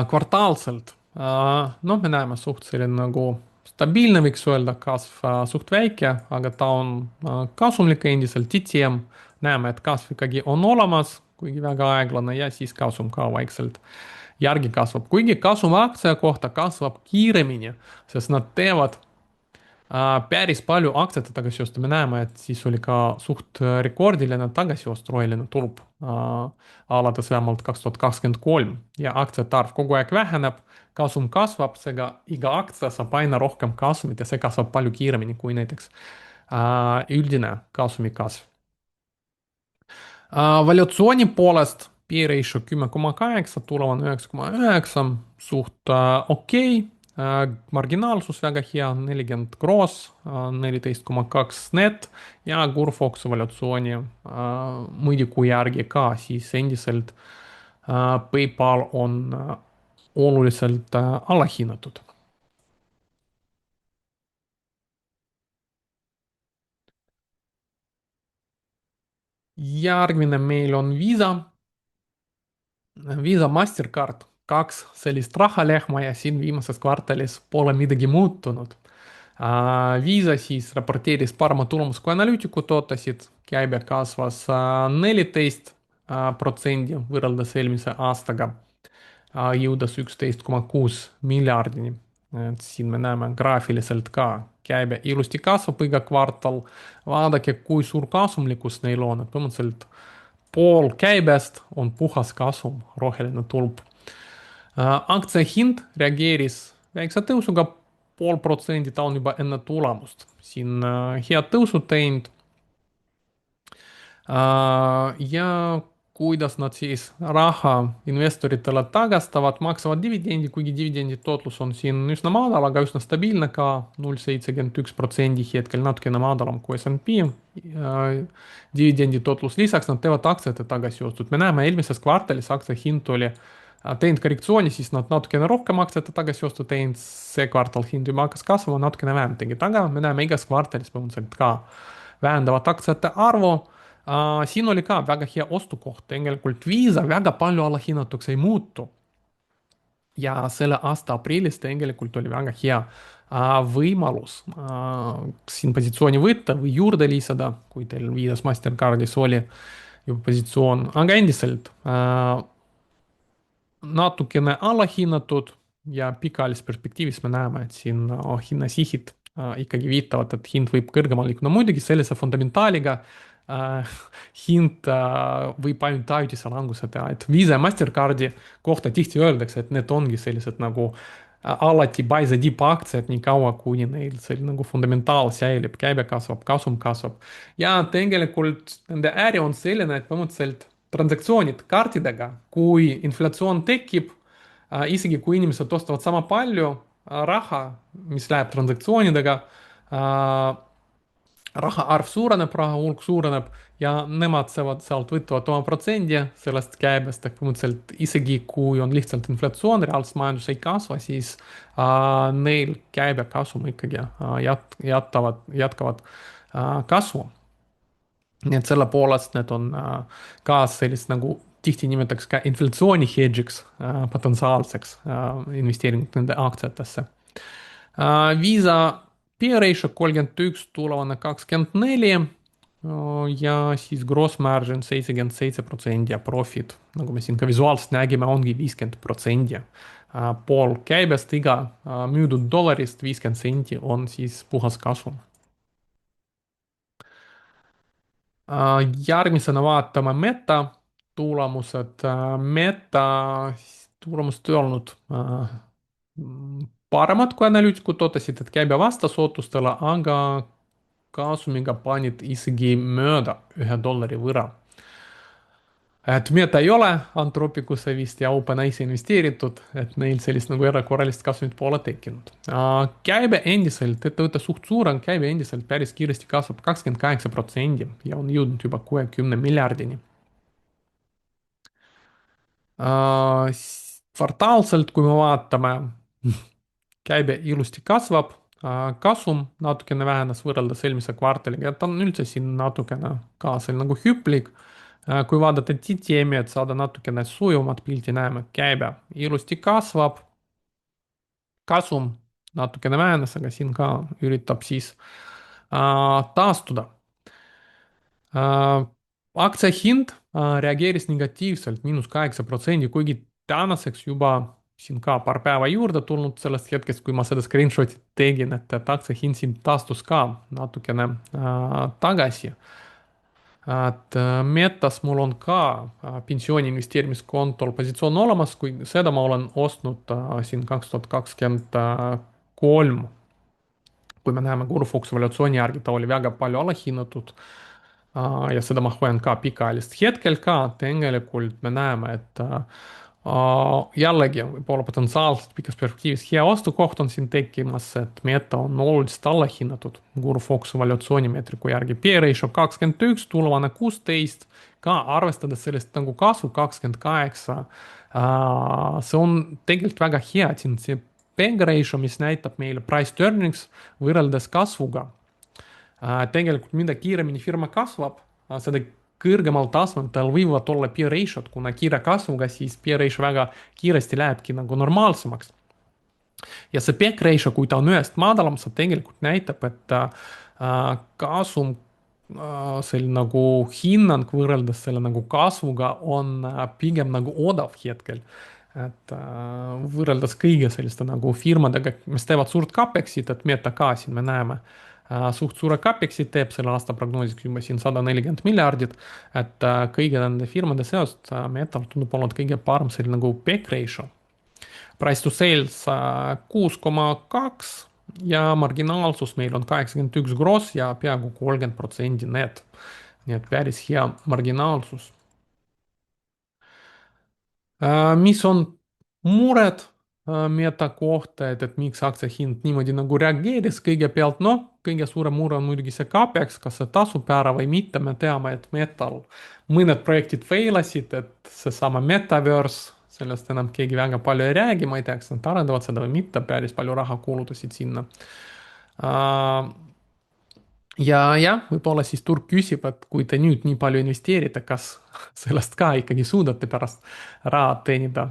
Kvartaalselt, noh, me näeme suht selline nagu stabiilne, võiks öelda, kasv suht väike, aga ta on kasumlik endiselt, TTM, näeme, et kasv ikkagi on olemas, kuigi väga aeglane ja siis kasum ka vaikselt järgi kasvab, kuigi kasum aktsia kohta kasvab kiiremini, sest nad teevad päris palju aktsiate tagasiostu. Me näeme, et siis oli ka suht rekordiline tagasiostu roheline turg alates vähemalt 2023 ja aktsiate arv kogu aeg väheneb, kasum kasvab, seega iga aktsia saab aina rohkem kasumit ja see kasvab palju kiiremini kui näiteks üldine kasumi kasv. Valuatsiooni poolest P-ratio 10,8, tulevane 9,9, suht okei. Marginaalsus väga hea, 40 gross, 14,2 net ja Curfox evaluatsiooni mõõdiku järgi ka siis endiselt PayPal on oluliselt alahinnatud. Järgmine meil on Visa. Visa Mastercard, kaks sellist rahalehma ja siin viimases kvartalis pole midagi muutunud. Visa siis raporteeris parema tulemust kui analüütikud ootasid, käibe kasvas 14% võrreldes eelmise aastaga, jõudes 11,6 miljardini. Et siin me näeme graafiliselt ka, käibe ilusti kasvab iga kvartal. Vaadake, kui suur kasumlikkus neil on, et põhimõtteliselt pool käibest on puhas kasum, roheline tulp. Aktsia hind reageeris väikse tõusuga 0,5%, ta on juba enne tulemust siin head tõusud teinud. Ja kuidas nad siis raha investoritele tagastavad, maksavad dividendi, kuigi dividendi tootlus on siin üsna madal, aga üsna stabiilne ka 0,71% hetkel, natukene madalam kui S&P. Dividendi tootlus, lisaks nad teevad aktsiate tagasiostud. Me näeme, eelmises kvartalis aktsia hind oli teinud korrektsiooni, siis nad natukene rohkem aktsiate tagasiostu teinud, see kvartal hind juba hakkas kasvama, natukene vähem tegid, aga me näeme igas kvartalis põhimõtteliselt ka vähendavad aktsiate arvu. Siin oli ka väga hea ostukoht, tegelikult Visa väga palju allahinnatuks ei muutu. ja selle aasta aprillis tegelikult oli väga hea võimalus siin positsiooni võtta või juurde lisada, kui teil Visas Mastercardis oli juba positsioon, aga endiselt natukene allahinnatud ja pikaajalises perspektiivis me näeme, et siin hinnasihid ikkagi viitavad, et hind võib kõrgemale liikuda. Muidugi sellise fundamentaaliga hind võib ainult ajutise languse teha, et Visa ja Mastercardi kohta tihti öeldakse, et need ongi sellised nagu alati buy the dip aktsiad, nii kaua kuni neil selline nagu fundamentaal säilib, käibe kasvab, kasum kasvab. ja tegelikult nende äri on selline, et põhimõtteliselt transaktsioonid kaartidega, kui inflatsioon tekib, isegi kui inimesed ostavad sama palju raha, mis läheb transaktsioonidega, raha arv suureneb, raha hulk suureneb ja nemad saavad sealt võtavad oma protsendi sellest käibest, ehk põhimõtteliselt isegi kui on lihtsalt inflatsioon, reaalselt majandus ei kasva, siis neil käibekasum ikkagi jätkavad kasvu. nii et selle poolest need on ka sellist nagu tihti nimetatakse ka inflatsiooni hedge'iks, potentsiaalseks investeeringut nende aktsiatesse. Visa P ratio 31, tulevane 24 ja siis gross margin 77% ja profit, nagu me siin ka visuaalselt nägime, ongi 50%. Pool käibest iga müüdud dollarist 50 senti on siis puhas kasum. Järgmisena vaatame Meta tulemused. Meta tulemused ei olnud paremad, kui analüütikud ootasid, et käibe vastas ootustele, aga kasumiga panid isegi mööda $1 võrra. Et Meta ei ole Anthropicuse vist ja OpenAI-sse investeeritud, et neil sellist nagu erakorralist kasumit pole tekkinud. Käibe endiselt, ettevõtte suht suurem käibe endiselt päris kiiresti kasvab 28% ja on jõudnud juba 60 miljardini. Kvartaalselt, kui me vaatame, käibe ilusti kasvab, kasum natukene vähenes võrreldes eelmise kvartaliga ja ta on üldse siin natukene ka seal nagu hüplik. Kui vaadata TTM-i, et saada natukene sujuvat pilti, näeme, käibe ilusti kasvab, kasum natukene vähenes, aga siin ka üritab siis taastuda. Aktsia hind reageeris negatiivselt, –8%, kuigi tänaseks juba siin ka paar päeva juurde tulnud sellest hetkest, kui ma seda screenshot'i tegin, et aktsia hind siin taastus ka natukene tagasi. et Metas mul on ka pensiooni investeerimiskontol positsioon olemas, kui seda ma olen ostnud siin 2023. kui me näeme Guru-Foxi valuatsiooni järgi, ta oli väga palju allahinnatud. Ja seda ma hoian ka pikaajalist. Hetkel ka tegelikult me näeme, et jällegi võib-olla potentsiaalselt pikas perspektiivis hea ostukoht on siin tekkimas, et Meta on oluliselt allahinnatud Guru-Foxi valuatsioonimeetriku järgi. P-ratio 21, tulevane 16, ka arvestades sellest nagu kasvu 28. See on tegelikult väga hea, siin see PEG ratio, mis näitab meile price to earnings võrreldes kasvuga. Tegelikult mida kiiremini firma kasvab, seda kõrgemal tasemel tal võivad olla P-ratio'd, kuna kiire kasvuga, siis P-ratio väga kiiresti lähebki nagu normaalsemaks. Ja see PEG ratio, kui ta on ühest madalam, see tegelikult näitab, et kasum, selline nagu hinnang võrreldes selle nagu kasvuga on pigem nagu odav hetkel. Et võrreldes kõige selliste nagu firmadega, mis teevad suurt CapExit, et Meta ka siin me näeme suht suure CapExi teeb selle aasta prognoosiks juba siin 140 miljardit, et kõigi nende firmade seast Metal tundub olevat kõige parem selline nagu PEG ratio. Price to sales 6,2 ja marginaalsus meil on 81 gross ja peaaegu 30% net. nii et päris hea marginaalsus. Mis on mured Meta kohta, et miks aktsia hind niimoodi nagu reageeris kõigepealt, noh, kõige suurem mure on muidugi see CapEx, kas see tasub ära või mitte, me teame, et Metal mõned projektid failasid, et seesama Metaverse, sellest enam keegi väga palju ei räägi, ma ei tea, kas nad arendavad seda või mitte, päris palju raha kulutasid sinna. Ja jah, võib-olla siis turg küsib, et kui te nüüd nii palju investeerite, kas sellest ka ikkagi suudate pärast raha teenida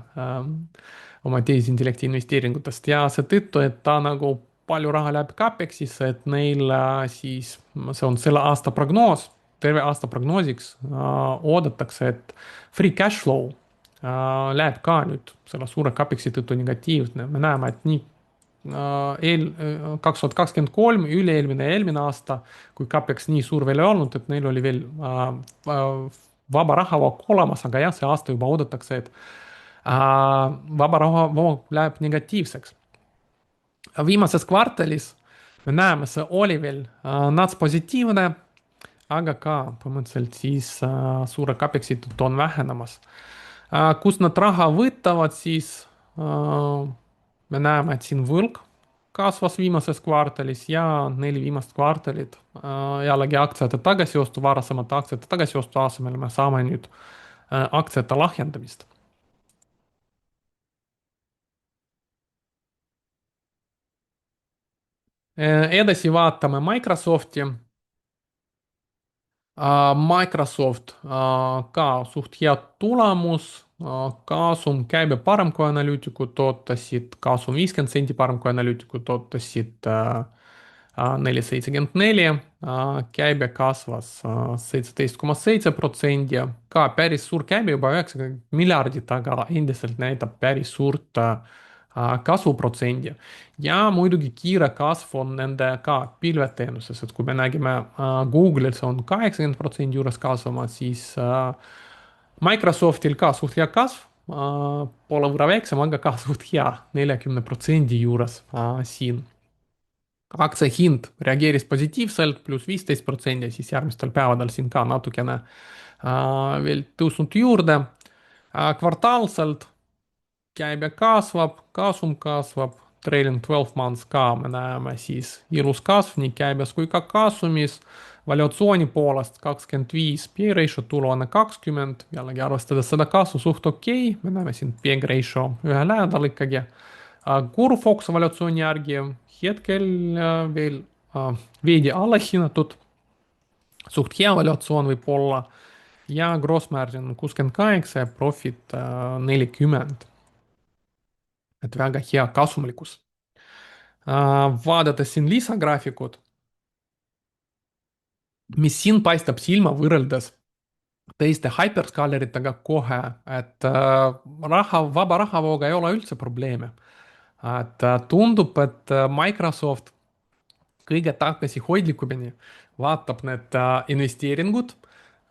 oma tehisintellekti investeeringutest ja seetõttu, et ta nagu palju raha läheb CapExisse, et neil siis, see on selle aasta prognoos, terve aasta prognoosiks oodatakse, et free cash flow läheb ka nüüd selle suure CapExi tõttu negatiivne. Me näeme, et nii 2023, üle-eelmine ja eelmine aasta, kui CapEx nii suur veel ei olnud, et neil oli veel vaba rahavoog olemas, aga jah, see aasta juba oodatakse, et vaba rahavoog läheb negatiivseks. Viimases kvartalis me näeme, see oli veel nats positiivne, aga ka põhimõtteliselt siis suure CapExi tõttu on vähenemas. Kust nad raha võtavad, siis me näeme, et siin võlg kasvas viimases kvartalis ja 4 viimast kvartalit. Jällegi aktsiate tagasiostu, varasemate aktsiate tagasiostu asemel me saame nüüd aktsiate lahjendamist. Edasi vaatame Microsofti. Microsoft ka suht hea tulemus, kasum käibe parem kui analüütikud ootasid, kasum 50 senti parem kui analüütikud ootasid, 4,74, käibe kasvas 17,7%, ka päris suur käibe, juba 90 miljardit, aga endiselt näitab päris suurt kasvuprotsendi. Ja muidugi kiire kasv on nende ka pilveteenuses, et kui me nägime Google'il see on 80% juures kasvama, siis Microsoftil ka suht hea kasv, poole võrra väiksem, aga ka suht hea, 40% juures siin. Aktsia hind reageeris positiivselt, +15%, siis järgmistel päevadel siin ka natukene veel tõusnud juurde. Kvartaalselt käibe kasvab, kasum kasvab, trailing 12 months ka me näeme siis ilus kasv nii käibes kui ka kasumis. Valuatsiooni poolest 25, P ratio turuanne 20, jällegi arvestades seda kasvu suht okei, me näeme siin P ratio ühe lähedal ikkagi. Kurfox valuatsiooni järgi hetkel veel veidi allahinnatud, suht hea valuatsioon võib olla ja gross margin 68 ja profit 40. Et väga hea kasumlikkus. Vaadates siin lisagraafikut, mis siin paistab silma võrreldes teiste hyperskaleritega kohe, et vaba rahavooga ei ole üldse probleeme. Et tundub, et Microsoft kõige tagasihoidlikumini vaatab need investeeringud.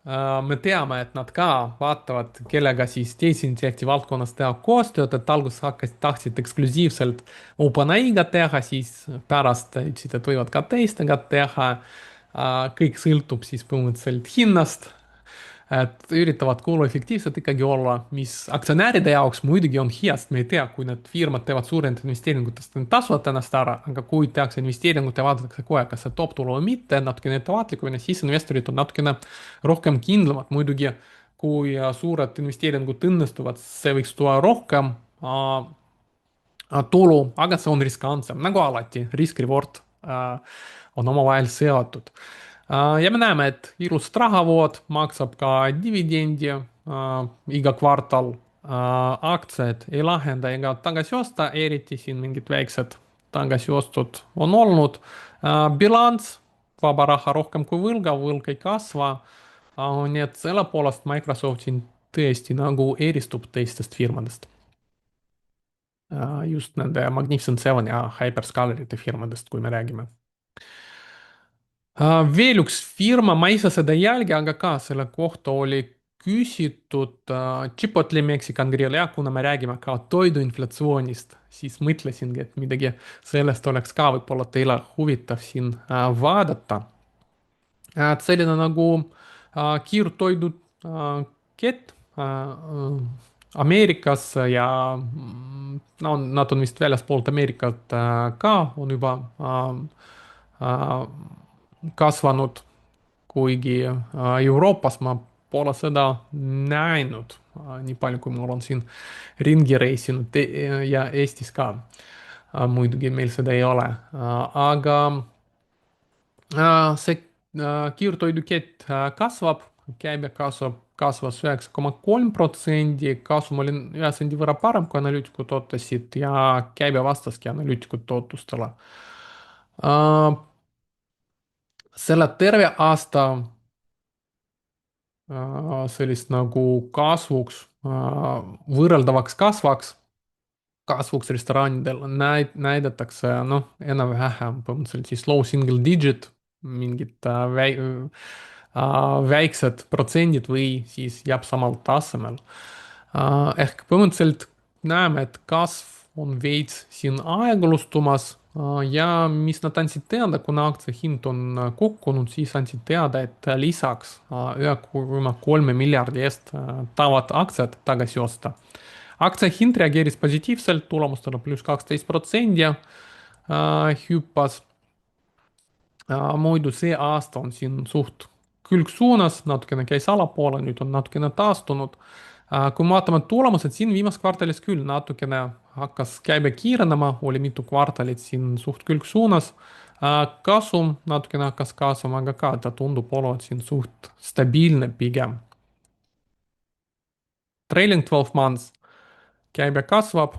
Me teame, et nad ka vaatavad, kellega siis tehisintellekti valdkonnas teha koostööd, et alguses tahtsid eksklusiivselt OpenAI-ga teha, siis pärast ütlesid, et võivad ka teistega teha. Kõik sõltub siis põhimõtteliselt hinnast, et üritavad kuluefektiivsed ikkagi olla, mis aktsionäride jaoks muidugi on hea, sest me ei tea, kui need firmad teevad suuremat investeeringutest, need tasuvad ennast ära, aga kui tehakse investeeringut ja vaadatakse kohe, kas see toob tulu või mitte, natukene ettevaatlikumini, siis investorid on natukene rohkem kindlamad. Muidugi, kui suured investeeringud õnnestuvad, see võiks tuua rohkem tulu, aga see on riskantsem, nagu alati, risk-reward on omavahel seotud. Ja me näeme, et ilusad rahavood maksab ka dividendi iga kvartal. Aktsiad ei lahenda ega tagasi osta, eriti siin mingid väiksed tagasiostud on olnud. Bilanss, vaba raha rohkem kui võlga, võlg ei kasva. Nii et selle poolest Microsoft siin tõesti nagu eristub teistest firmadest. Just nende Magnificent Seven ja Hyperscalerite firmadest, kui me räägime. Veel üks firma, ma ise seda ei jälgi, aga ka selle kohta oli küsitud Chipotle Mexican Grill ja kuna me räägime ka toiduinflatsioonist, siis mõtlesingi, et midagi sellest oleks ka võib-olla teile huvitav siin vaadata. Et selline nagu kiirtoidu kett Ameerikas ja no nad on vist väljaspoolt Ameerikat ka, on juba kasvanud, kuigi Euroopas ma pole seda näinud, nii palju kui mul on siin ringi reisinud ja Eestis ka. Muidugi meil seda ei ole, aga see kiirtoidukett kasvab, käibe kasvas 9,3%, kasum oli 1 sendi võrra parem, kui analüütikud ootasid ja käibe vastaski analüütikute ootustele. Selle terve aasta sellist nagu kasvuks, võrreldavaks kasvuks restoranidel näidatakse noh, enam-vähem põhimõtteliselt siis low single digit, mingid väiksed protsendid või siis jääb samal tasemel. Ehk põhimõtteliselt näeme, et kasv on veits siin aeglustumas ja mis nad andsid teada, kuna aktsia hind on kukkunud, siis andsid teada, et lisaks 1,3 miljardi eest tahavad aktsiad tagasi osta. Aktsia hind reageeris positiivselt, tulemustele +12%. hüppas. Muidu see aasta on siin suht külgsuunas, natukene käis allapoole, nüüd on natukene taastunud. Kui me vaatame tulemused siin viimases kvartalis küll natukene hakkas käibe kiirenema, oli mitu kvartalit siin suht külgsuunas. Kasum natukene hakkas kasvama, aga ka ta tundub olevat siin suht stabiilne pigem. Trailing 12 months käibe kasvab,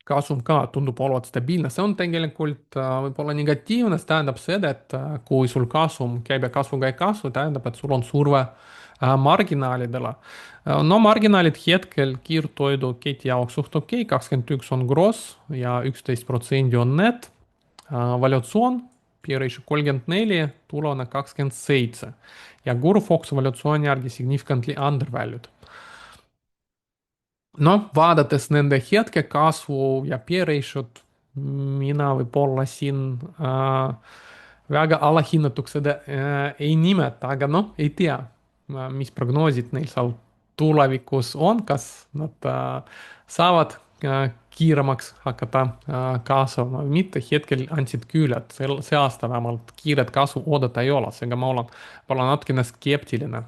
kasum ka tundub olevat stabiilne, see on tegelikult võib-olla negatiivne, see tähendab seda, et kui sul kasum käibekasvuga ei kasva, tähendab, et sul on surve marginaalidele. No marginaalid hetkel kiirtoidu keti jaoks suht okei, 21 on gross ja 11% on net. Valuatsioon, P-ratio 34, tulevane 27 ja Guru-Fox valuatsiooni järgi significantly undervalued. Noh, vaadates nende hetkekasvu ja P-ratio't, mina võib-olla siin väga alahinnatuks seda ei nimeta, aga noh, ei tea, mis prognoosid neil seal tulevikus on, kas nad saavad kiiremaks hakata kasvama või mitte. Hetkel andsid küll, et see aasta vähemalt kiiret kasvu oodata ei ole, seega ma olen võib-olla natukene skeptiline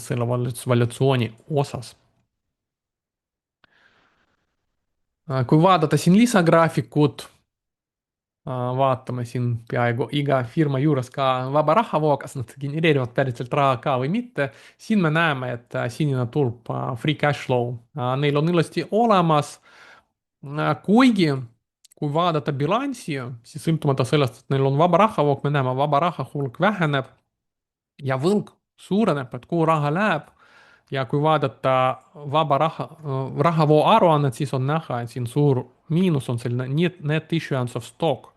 selle valuatsiooni osas. Kui vaadata siin lisagraafikut, vaatame siin peaaegu iga firma juures ka vaba rahavoo, kas nad genereerivad päriselt raha ka või mitte. siin me näeme, et sinine tulp, free cash flow, neil on ilusti olemas. Kuigi, kui vaadata bilanssi, siis sõltumata sellest, et neil on vaba rahavoog, me näeme, vaba raha hulk väheneb ja võlg suureneb, et kuhu raha läheb. Ja kui vaadata rahavoo aruannet, siis on näha, et siin suur miinus on selline net issuance of stock.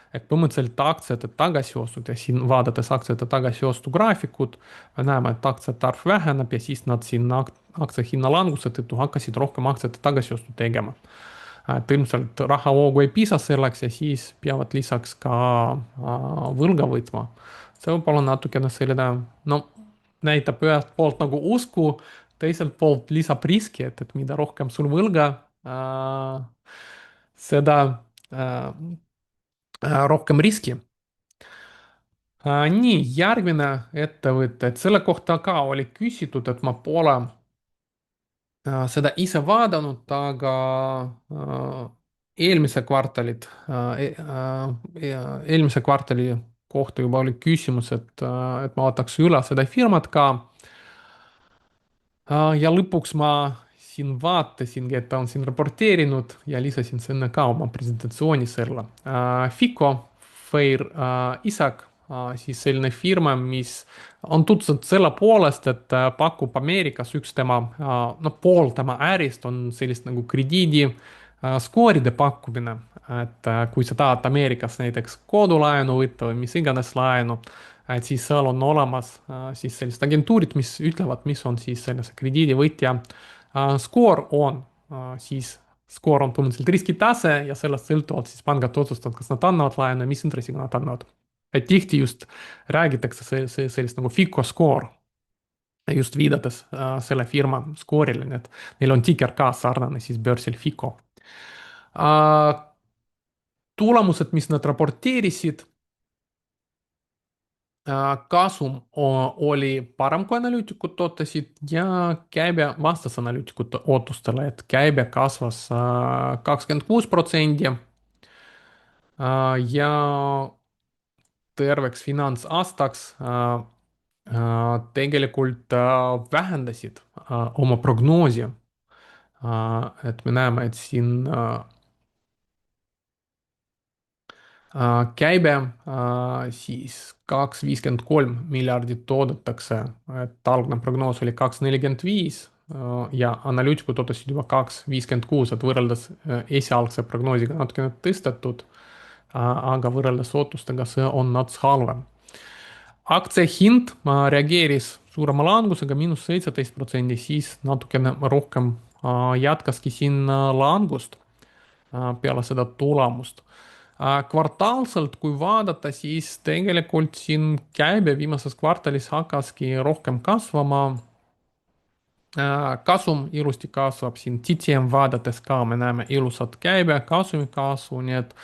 Et põhimõtteliselt aktsiate tagasiostud ja siin vaadates aktsiate tagasiostu graafikut, me näeme, et aktsiate arv väheneb ja siis nad siin aktsia hinna languse tõttu hakkasid rohkem aktsiate tagasiostu tegema. Et ilmselt rahavoogu ei piisa selleks ja siis peavad lisaks ka võlga võtma. See võib olla natukene selline, no näitab ühelt poolt nagu usku, teiselt poolt lisab riski, et mida rohkem sul võlga, seda rohkem riski. Nii, järgmine ettevõte, et selle kohta ka oli küsitud, et ma pole seda ise vaadanud, aga eelmise kvartalit, eelmise kvartali kohta juba oli küsimus, et ma vaataks üle seda firmat ka. Ja lõpuks ma siin vaatasingi, et ta on siin raporteerinud ja lisasin sinna ka oma presentatsiooni selle. Fico, Fair Isaac, siis selline firma, mis on tuntud selle poolest, et pakub Ameerikas üks tema, no pool tema ärist on sellist nagu krediidi skooride pakkumine. Et kui sa tahad Ameerikas näiteks kodulaenu võtta või mis iganes laenu, et siis seal on olemas siis sellised agentuurid, mis ütlevad, mis on siis sellise krediidivõtja skoor on, siis skoor on põhimõtteliselt riskitase ja sellest sõltuvalt siis pangad otsustavad, kas nad annavad laenu ja mis intressiga nad annavad. Et tihti just räägitakse sellist nagu FICO skoor, just viidates selle firma skoorile, nii et neil on tiker ka sarnane siis börsil FICO. Tulemused, mis nad raporteerisid, kasum oli parem, kui analüütikud ootasid ja käibe vastas analüütikute ootustele, et käibe kasvas 26% ja terveks finantsaastaks tegelikult vähendasid oma prognoosi. Et me näeme, et siin käibe siis 2,53 miljardit oodatakse, et algne prognoos oli 2,45 ja analüütikud ootasid juba 2,56, et võrreldes esialgse prognoosiga natukene tõstetud, aga võrreldes ootustega see on natuke halvem. Aktsia hind reageeris suurema langusega -17%, siis natukene rohkem jätkaski siin langust peale seda tulemust. Kvartaalselt, kui vaadata, siis tegelikult siin käibe viimases kvartalis hakkaski rohkem kasvama. Kasum ilusti kasvab siin TTM vaadates ka, me näeme ilusat käibe, kasumi kasvu, nii et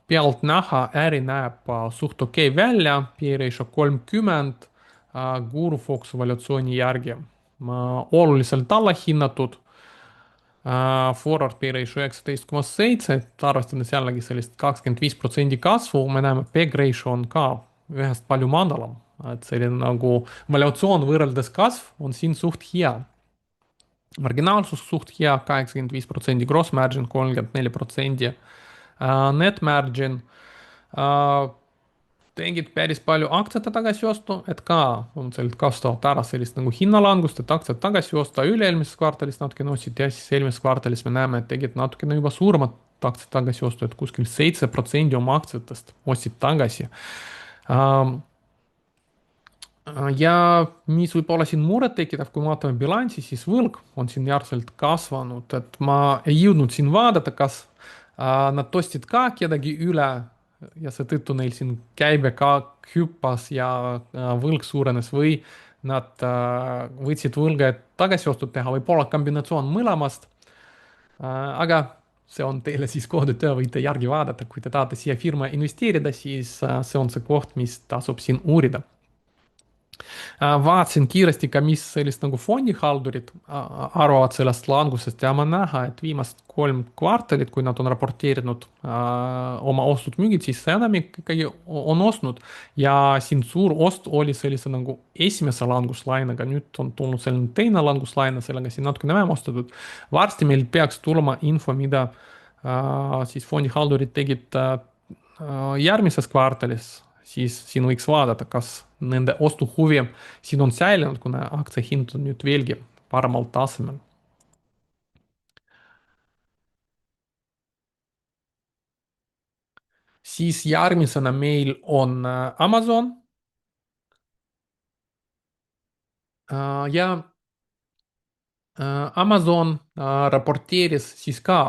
pealtnäha äri näeb suht okei välja, P-ratio 30, Guru Fox valuatsiooni järgi oluliselt allahinnatud, forward P-ratio 19,7, et arvestades jällegi sellist 25% kasvu, me näeme, PEG ratio on ka ühest palju madalam, et selline nagu valuatsioon võrreldes kasv on siin suht hea. Marginaalsus suht hea, 85%, gross margin 34%, net margin. Tegid päris palju aktsiate tagasiostu, et ka on sealt kasutavad ära sellist nagu hinnalangust, et aktsiad tagasi osta, üle-eelmises kvartalis natukene ostsid ja siis eelmises kvartalis me näeme, et tegid natukene juba suuremat aktsiat tagasi ostu, et kuskil 7% oma aktsiatest ostsid tagasi. Ja mis võib-olla siin muret tekitav, kui vaatame bilanssi, siis võlg on siin järsult kasvanud, et ma ei jõudnud siin vaadata, kas nad ostsid ka kedagi üle ja seetõttu neil siin käibe ka hüppas ja võlg suurenes või nad võtsid võlga, et tagasiostud teha, võib-olla kombinatsioon mõlemast. Aga see on teile siis kodutöö, võite järgi vaadata, kui te tahate siia firma investeerida, siis see on see koht, mis tasub siin uurida. Vaatasin kiiresti ka, mis sellist nagu fondihaldurid arvavad sellest langusest ja ma näha, et viimast 3 kvartalit, kui nad on raporteerinud oma ostud-müügid, siis enamik ikkagi on ostnud. Ja siin suur ost oli sellise nagu esimese languslainega, nüüd on tulnud selline teine languslaine, sellega siin natukene vähem ostetud. Varsti meil peaks tulema info, mida siis fondihaldurid tegid järgmises kvartalis, siis siin võiks vaadata, kas nende ostuhuvi siin on säilinud, kuna aktsia hind on nüüd veelgi paremal tasemel. Siis järgmisena meil on Amazon ja Amazon raporteeris siis ka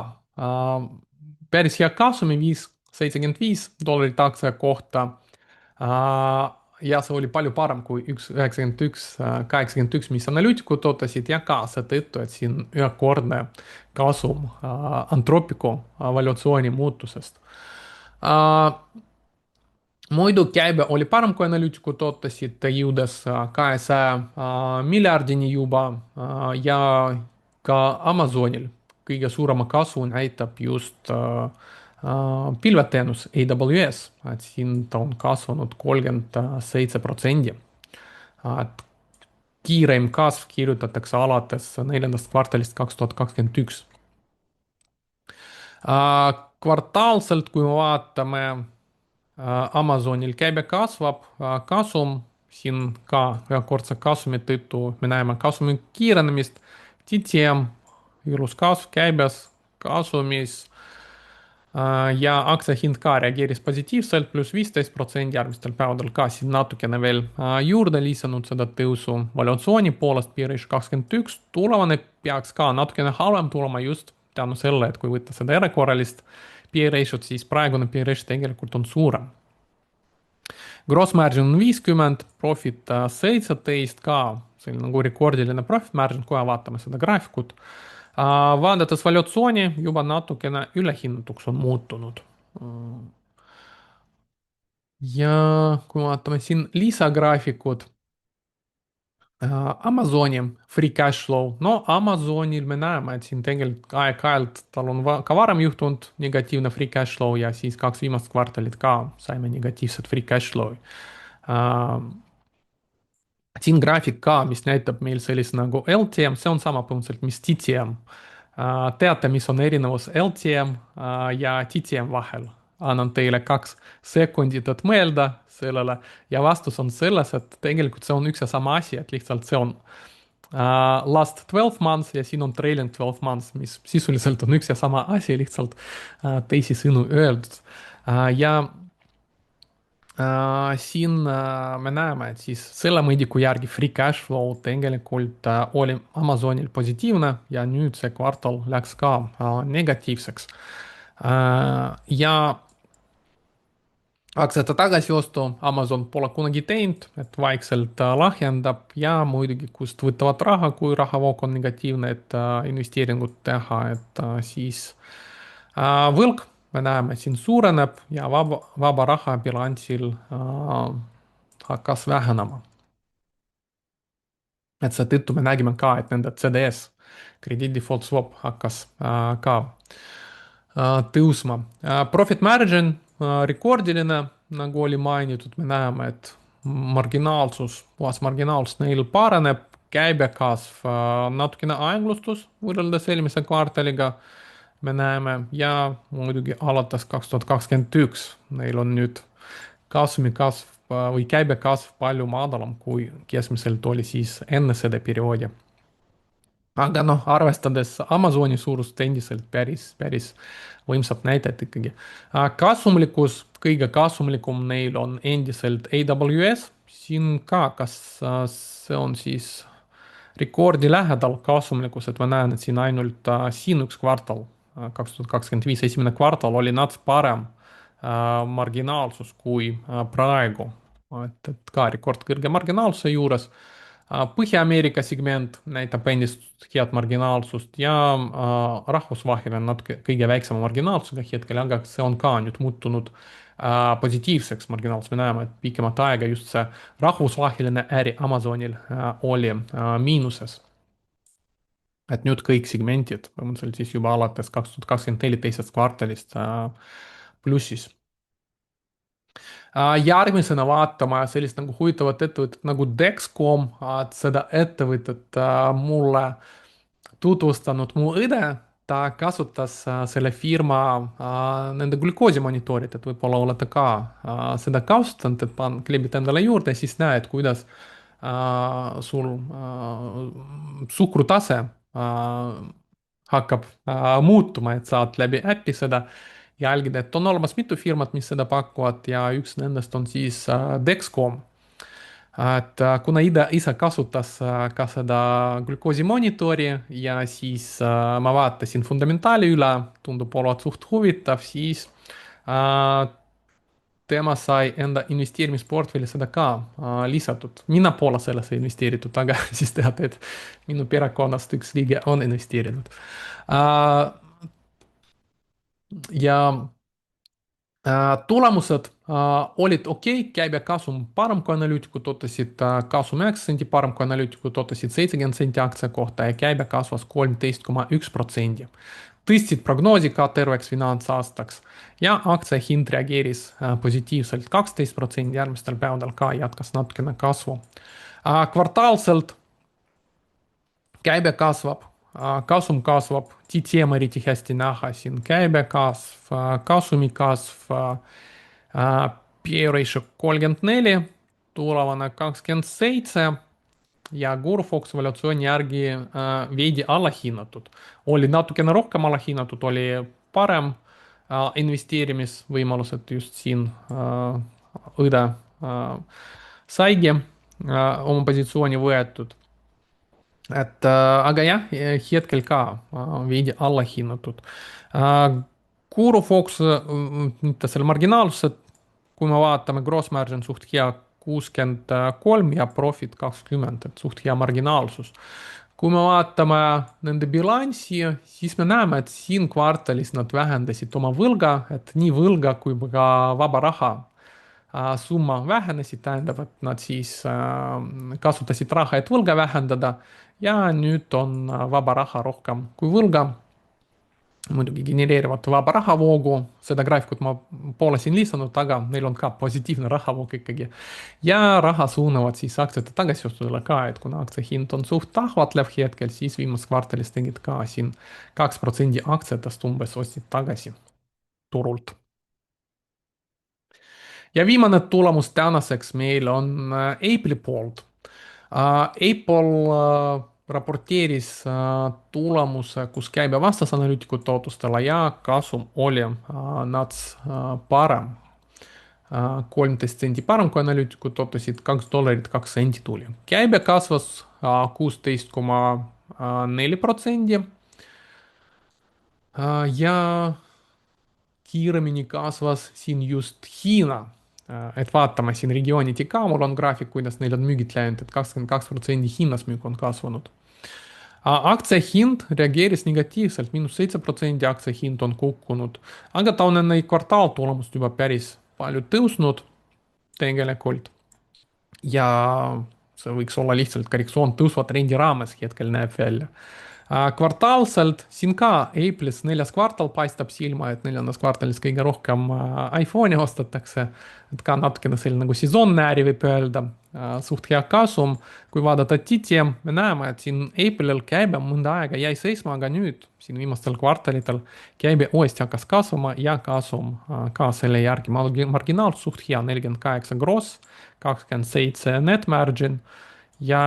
päris hea kasumi, $5.75 aktsia kohta. Ja see oli palju parem kui 1,91, mis analüütikud ootasid ja ka seetõttu, et siin ühekordne kasum Anthropico valuatsiooni muutusest. Muidu käibe oli parem kui analüütikud ootasid, jõudes 200 miljardini juba ja ka Amazonil kõige suurema kasvu näitab just pilveteenus AWS, et siin ta on kasvanud 37%. et kiireim kasv kirjutatakse alates 4. kvartalist 2021. Kvartaalselt, kui me vaatame, Amazonil käibe kasvab, kasum siin ka ühekordse kasumi tõttu me näeme kasumi kiirenemist, TTM, ilus kasv käibes, kasumis ja aktsiahind ka reageeris positiivselt, +15%, järgmistel päevadel ka siin natukene veel juurde lisanud seda tõusu. Valuatsiooni poolest P-ratio 21, tulevane peaks ka natukene halvem tulema just tänu selle, et kui võtta seda erakorralist P-ratio't, siis praegune P-ratio tegelikult on suurem. Gross margin on 50, profit 17 ka, selline nagu rekordiline profit margin, kohe vaatame seda graafikut. Vaadates valuatsiooni juba natukene ülehinnatuks on muutunud. Ja kui vaatame siin lisagraafikud, Amazoni free cash flow, no Amazonil me näeme, et siin tegelikult aeg-ajalt tal on ka varem juhtunud negatiivne free cash flow ja siis 2 viimast kvartalit ka saime negatiivset free cash flow'i. Siin graafik ka, mis näitab meil sellist nagu LTM, see on sama põhimõtteliselt, mis TTM. Teate, mis on erinevus LTM ja TTM vahel? Annan teile 2 sekundit, et mõelda sellele ja vastus on selles, et tegelikult see on üks ja sama asi, et lihtsalt see on last 12 months ja siin on trailing 12 months, mis sisuliselt on üks ja sama asi, lihtsalt teisisõnu öeldud. Ja siin me näeme, et siis selle mõõdiku järgi free cash flow tegelikult oli Amazonil positiivne ja nüüd see kvartal läks ka negatiivseks. Ja aktsiate tagasiostu Amazon pole kunagi teinud, et vaikselt lahjendab ja muidugi, kust võtavad raha, kui rahavoog on negatiivne, et investeeringut teha, et siis võlg, me näeme, siin suureneb ja vaba raha bilansil hakkas vähenema. et seetõttu me nägime ka, et nende CDS, credit default swap hakkas ka tõusma. Profit margin rekordiline, nagu oli mainitud, me näeme, et marginaalsus, puhas marginaalsus neil paraneb, käibekasv natukene aeglustus võrreldes eelmise kvartaliga, me näeme, ja muidugi alates 2021 neil on nüüd kasumi kasv või käibekasv palju madalam kui keskmiselt oli siis enne seda perioodi. Aga noh, arvestades Amazoni suurust endiselt päris võimsad näitajad ikkagi. Kasumlikkus, kõige kasumlikum neil on endiselt AWS, siin ka, kas see on siis rekordi lähedal kasumlikkus, et ma näen, et siin ainult siin üks kvartal, 2025 esimene kvartal oli nats parem marginaalsus kui praegu. et ka rekord kõrge marginaalsuse juures. Põhja-Ameerika segment näitab endist head marginaalsust ja rahvusvaheline natuke kõige väiksema marginaalsusega hetkel, aga see on ka nüüd muutunud positiivseks marginaalsus. Me näeme, et pikemat aega just see rahvusvaheline äri Amazonil oli miinuses. et nüüd kõik segmentid põhimõtteliselt siis juba alates 2024 teisest kvartalist plussis. Järgmisena vaatama sellist nagu huvitavat ettevõtet nagu Dexcom, et seda ettevõtet mulle tutvustanud mu õde, ta kasutas selle firma nende glükoosimoniitorid, et võib-olla olete ka seda kasutanud, et klebid endale juurde ja siis näed, kuidas sul suhkrutase hakkab muutuma, et saad läbi äppi seda jälgida, et on olemas mitu firmat, mis seda pakuvad ja üks nendest on siis Dexcom. et kuna isa kasutas ka seda glükoosimonitori ja siis ma vaatasin fundamentaali üle, tundub olevat suht huvitav, siis tema sai enda investeerimisportfelli seda ka lisatud. mina pole sellesse investeeritud, aga siis teate, et minu perekonnast üks liige on investeerinud. ja tulemused olid okei, käibekasum parem kui analüütikud ootasid, kasum 9 senti parem kui analüütikud ootasid, 70 senti aktsia kohta ja käibe kasvas 13,1%. tõstsid prognoosi ka terveks finantsaastaks ja aktsia hind reageeris positiivselt 12%, järgmistel päevadel ka jätkas natukene kasvu. Kvartaalselt käibe kasvab, kasum kasvab, TTM eriti hästi näha siin, käibekasv, kasumi kasv, P ratio 34, tulevane 27 ja Gurfox evaluatsiooni järgi veidi allahinnatud. oli natukene rohkem allahinnatud, oli parem investeerimisvõimalused just siin õde saigi oma positsiooni võetud. aga jah, hetkel ka veidi allahinnatud. Gurufox, mitte selle marginaalsuse, kui me vaatame, gross margin suht hea 63 ja profit 20, et suht hea marginaalsus. kui me vaatame nende bilanssi, siis me näeme, et siin kvartalis nad vähendasid oma võlga, et nii võlga kui ka vaba raha summa vähenesid, tähendab, et nad siis kasutasid raha, et võlga vähendada ja nüüd on vaba raha rohkem kui võlga. muidugi genereerivad vaba rahavoogu, seda graafikut ma pole siin lisanud, aga neil on ka positiivne rahavoog ikkagi. ja raha suunavad siis aktsiate tagasiostudele ka, et kuna aktsia hind on suht ahvatlev hetkel, siis viimases kvartalis tegid ka siin 2% aktsiatest umbes ostsid tagasi turult. ja viimane tulemus tänaseks meil on Apple'i poolt. Apple raporteeris tulemuse, kus käibe vastas analüütikute ootustele ja kasum oli nats parem. 13 senti parem kui analüütikud ootasid, $2 2 senti tuli. käibe kasvas 16,4% ja kiiremini kasvas siin just Hiina. et vaatame siin regiooniti ka, mul on graafik, kuidas neil on müügid läinud, et 22% hinnas müük on kasvanud. Aktsia hind reageeris negatiivselt, -7% aktsia hind on kukkunud, aga ta on enne kvartaaltulemust juba päris palju tõusnud tegelikult ja see võiks olla lihtsalt korrektsioon tõusva trendi raames hetkel näeb välja. Kvartaalselt siin ka Apple'is neljas kvartal paistab silma, et neljandas kvartalis kõige rohkem iPhone'i ostetakse. et ka natukene selline nagu sesoonnääri võib öelda, suht hea kasum. kui vaadata TTM, me näeme, et siin Apple'il käibe mõnda aega jäi seisma, aga nüüd siin viimastel kvartalitel käibe uuesti hakkas kasvama ja kasum ka selle järgi. Marginaal suht hea, 48 gross, 27 net margin ja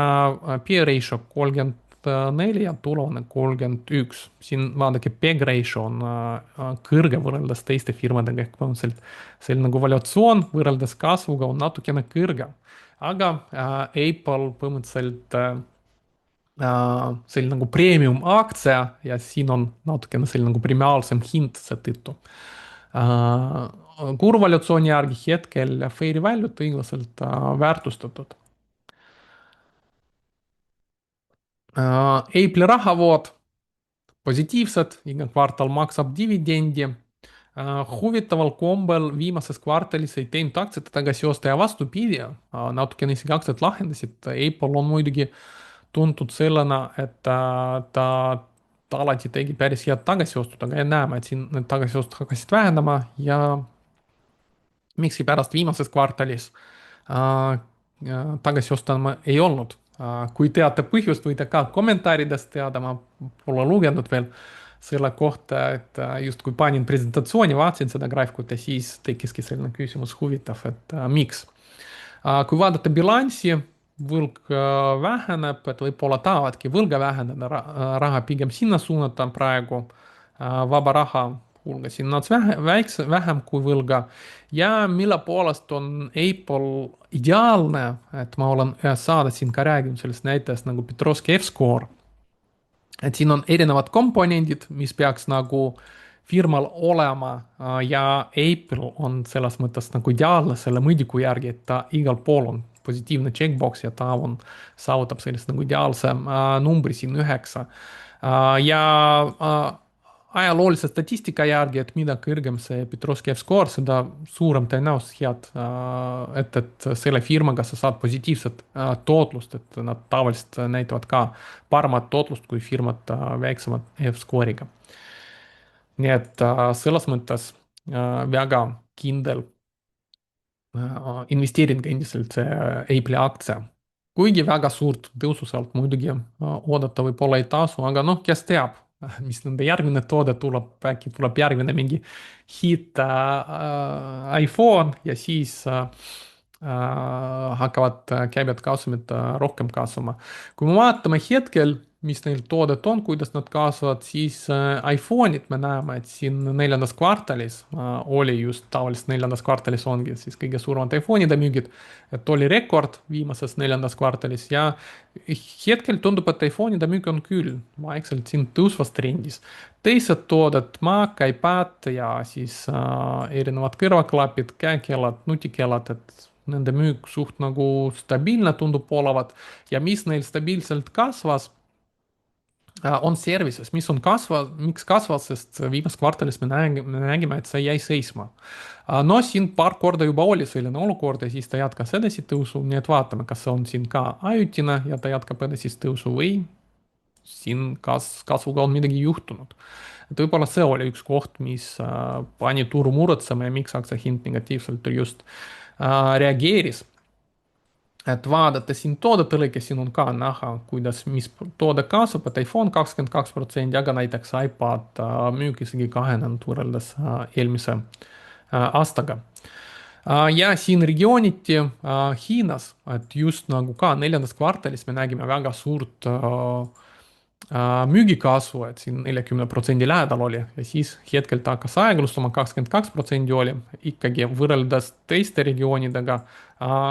P ratio 34 ja tulumine 31. Siin vaadake, PEG ratio on kõrge võrreldes teiste firmadega, ehk põhimõtteliselt selline nagu valuatsioon võrreldes kasvuga on natukene kõrgem. aga Apple põhimõtteliselt selline nagu premium aktsia ja siin on natukene selline nagu premiaalsem hind seetõttu. Kuurvaluatsiooni järgi hetkel fair value't õiglaselt väärtustatud. Apple'i rahavood positiivsed, iga kvartal maksab dividendi. Huvitaval kombel viimases kvartalis ei teinud aktsiate tagasiosta ja vastupidi, natukene isegi aktsiad lahendasid. Apple on muidugi tuntud sellena, et ta alati tegi päris head tagasiostud, aga näeme, et siin need tagasiostud hakkasid vähendama ja miskipärast viimases kvartalis tagasiostama ei olnud. Kui teate põhjust, võite ka kommentaaridest teada, ma pole lugenud veel selle kohta, et justkui panin presentatsiooni, vaatasin seda graafikut ja siis tekkiski selline küsimus huvitav, et miks. Kui vaadata bilanssi, võlg väheneb, et võib-olla tahavadki võlga vähendada, raha pigem sinna suunata praegu, vaba raha hulga siin nats vähem kui võlga ja mille poolest on Apple ideaalne, et ma olen ühes saadet siin ka rääkinud sellest näitest nagu Petrovski F-score. et siin on erinevad komponendid, mis peaks nagu firmal olema ja Apple on selles mõttes nagu ideaalne selle mõõdiku järgi, et ta igal pool on positiivne checkbox ja ta saavutab sellist nagu ideaalse numbri siin 9. ja ajaloolise statistika järgi, et mida kõrgem see Petrovski F-score, seda suurem tõenäosus head, et selle firmaga sa saad positiivset tootlust, et nad tavaliselt näitavad ka paremat tootlust kui firmad väiksema F-score'iga. nii et selles mõttes väga kindel investeering endiselt see Apple'i aktsia. kuigi väga suurt tõusu sealt muidugi oodata võib-olla ei tasu, aga noh, kes teab, mis nende järgmine toode tuleb, äkki tuleb järgmine mingi hitt iPhone ja siis hakkavad käibed kasumid rohkem kasvama. kui me vaatame hetkel, mis neil toodet on, kuidas nad kasvavad, siis iPhone'id me näeme, et siin neljandas kvartalis oli just tavaliselt neljandas kvartalis ongi siis kõige suuremad iPhone'ide müügid, et oli rekord viimases neljandas kvartalis ja hetkel tundub, et iPhone'ide müük on küll vaikselt siin tõusvas trendis. teised tooted, Mac, iPad ja siis erinevad kõrvaklapid, käekellad, nutikellad, et nende müük suht nagu stabiilne tundub olevat ja mis neil stabiilselt kasvas on services, mis on miks kasvas, sest viimases kvartalis me nägime, et see jäi seisma. no siin paar korda juba oli selline olukord ja siis ta jätkas edasi tõusu, nii et vaatame, kas see on siin ka ajutine ja ta jätkab edasi tõusu või siin kasvuga on midagi juhtunud. et võib-olla see oli üks koht, mis pani turu muretsema ja miks aktsia hind negatiivselt just reageeris. et vaadata siin toodete lõikes, siin on ka näha, mis toode kasvab, et iPhone 22%, aga näiteks iPad müük isegi kahenenud võrreldes eelmise aastaga. ja siin regiooniti Hiinas, et just nagu ka neljandas kvartalis me nägime väga suurt müügikasvu, et siin 40% lähedal oli ja siis hetkel ta hakkas aeglustuma, 22% oli ikkagi võrreldes teiste regioonidega.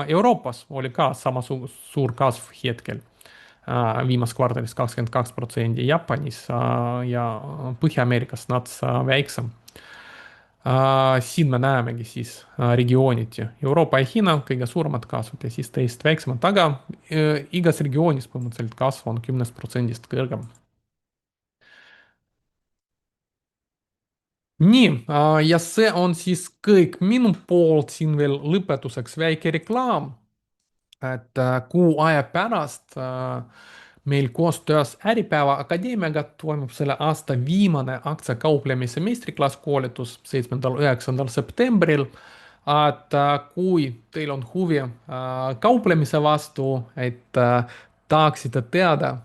Euroopas oli ka sama suur kasv hetkel viimases kvartalis 22%, Jaapanis ja Põhja-Ameerikas nats väiksem. Siin me näemegi siis regiooniti Euroopa ja Hiina kõige suuremad kasvud ja siis teist väiksemad, aga igas regioonis põhimõtteliselt kasv on 10%-st kõrgem. Nii, ja see on siis kõik minu poolt, siin veel lõpetuseks väike reklaam, et kuu aja pärast meil koostöös Äripäeva Akadeemiaga toimub selle aasta viimane aktsiakauplemise meistriklass koolitus 7.–9. septembril. Et kui teil on huvi kauplemise vastu, et tahaksite teada,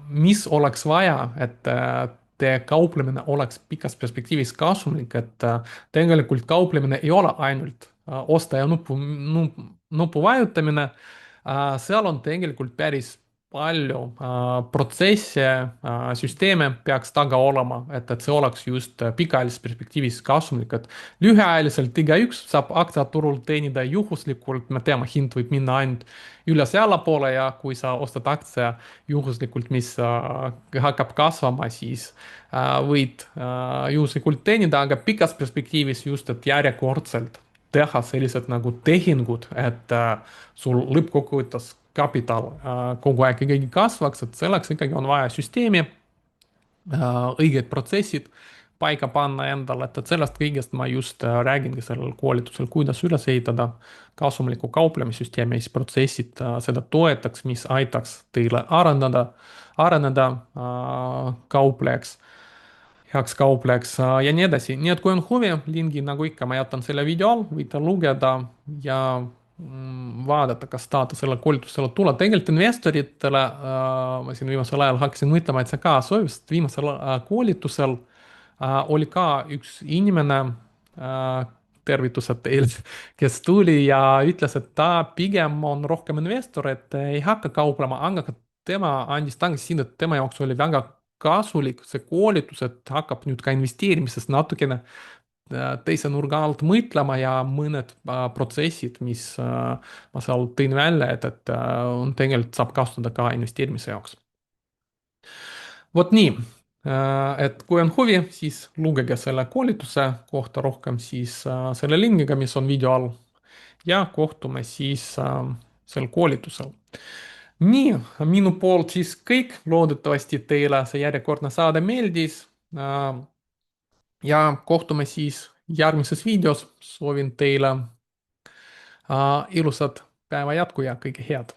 mis oleks vaja, et teie kauplemine oleks pikas perspektiivis kasumlik, et tegelikult kauplemine ei ole ainult osta ja nupu vajutamine. Seal on tegelikult päris palju protsesse, süsteeme peaks taga olema, et see oleks just pikaajalises perspektiivis kasumlik, et lühiajaliselt igaüks saab aktsiaturul teenida juhuslikult, me teame, hind võib minna ainult üles-allapoole ja kui sa ostad aktsia juhuslikult, mis hakkab kasvama, siis võid juhuslikult teenida, aga pikas perspektiivis just, et järjekordselt teha sellised nagu tehingud, et sul lõppkokkuvõttes kapital kogu aeg ikkagi kasvaks, et selleks ikkagi on vaja süsteemi, õiged protsessid paika panna endale, et sellest kõigest ma just räägingi sellel koolitusel, kuidas üles ehitada kasumlikku kauplemissüsteemi ja siis protsessid seda toetaks, mis aitaks teile areneda kauplejaks, heaks kauplejaks ja nii edasi. nii et kui on huvi, lingi nagu ikka ma jätan selle video all, võite lugeda ja vaadata, kas tahate sellele koolitusele tulla. tegelikult investoritele ma siin viimasel ajal hakkasin mõtlema, et see ka sobib, sest viimasel koolitusel oli ka üks inimene, tervitused teile, kes tuli ja ütles, et ta pigem on rohkem investor, et ei hakka kauplema, aga ka tema andis tagasisidet, et tema jaoks oli väga kasulik see koolitus, et hakkab nüüd ka investeerimisest natukene teise nurga alt mõtlema ja mõned protsessid, mis ma seal tõin välja, et on tegelikult saab kasutada ka investeerimise jaoks. Vot nii, et kui on huvi, siis lugege selle koolituse kohta rohkem siis selle lingiga, mis on video all ja kohtume siis sel koolitusel. nii, minu poolt siis kõik, loodetavasti teile see järjekordne saade meeldis. Ja kohtume siis järgmises videos. Soovin teile ilusat päeva jätku ja kõike head.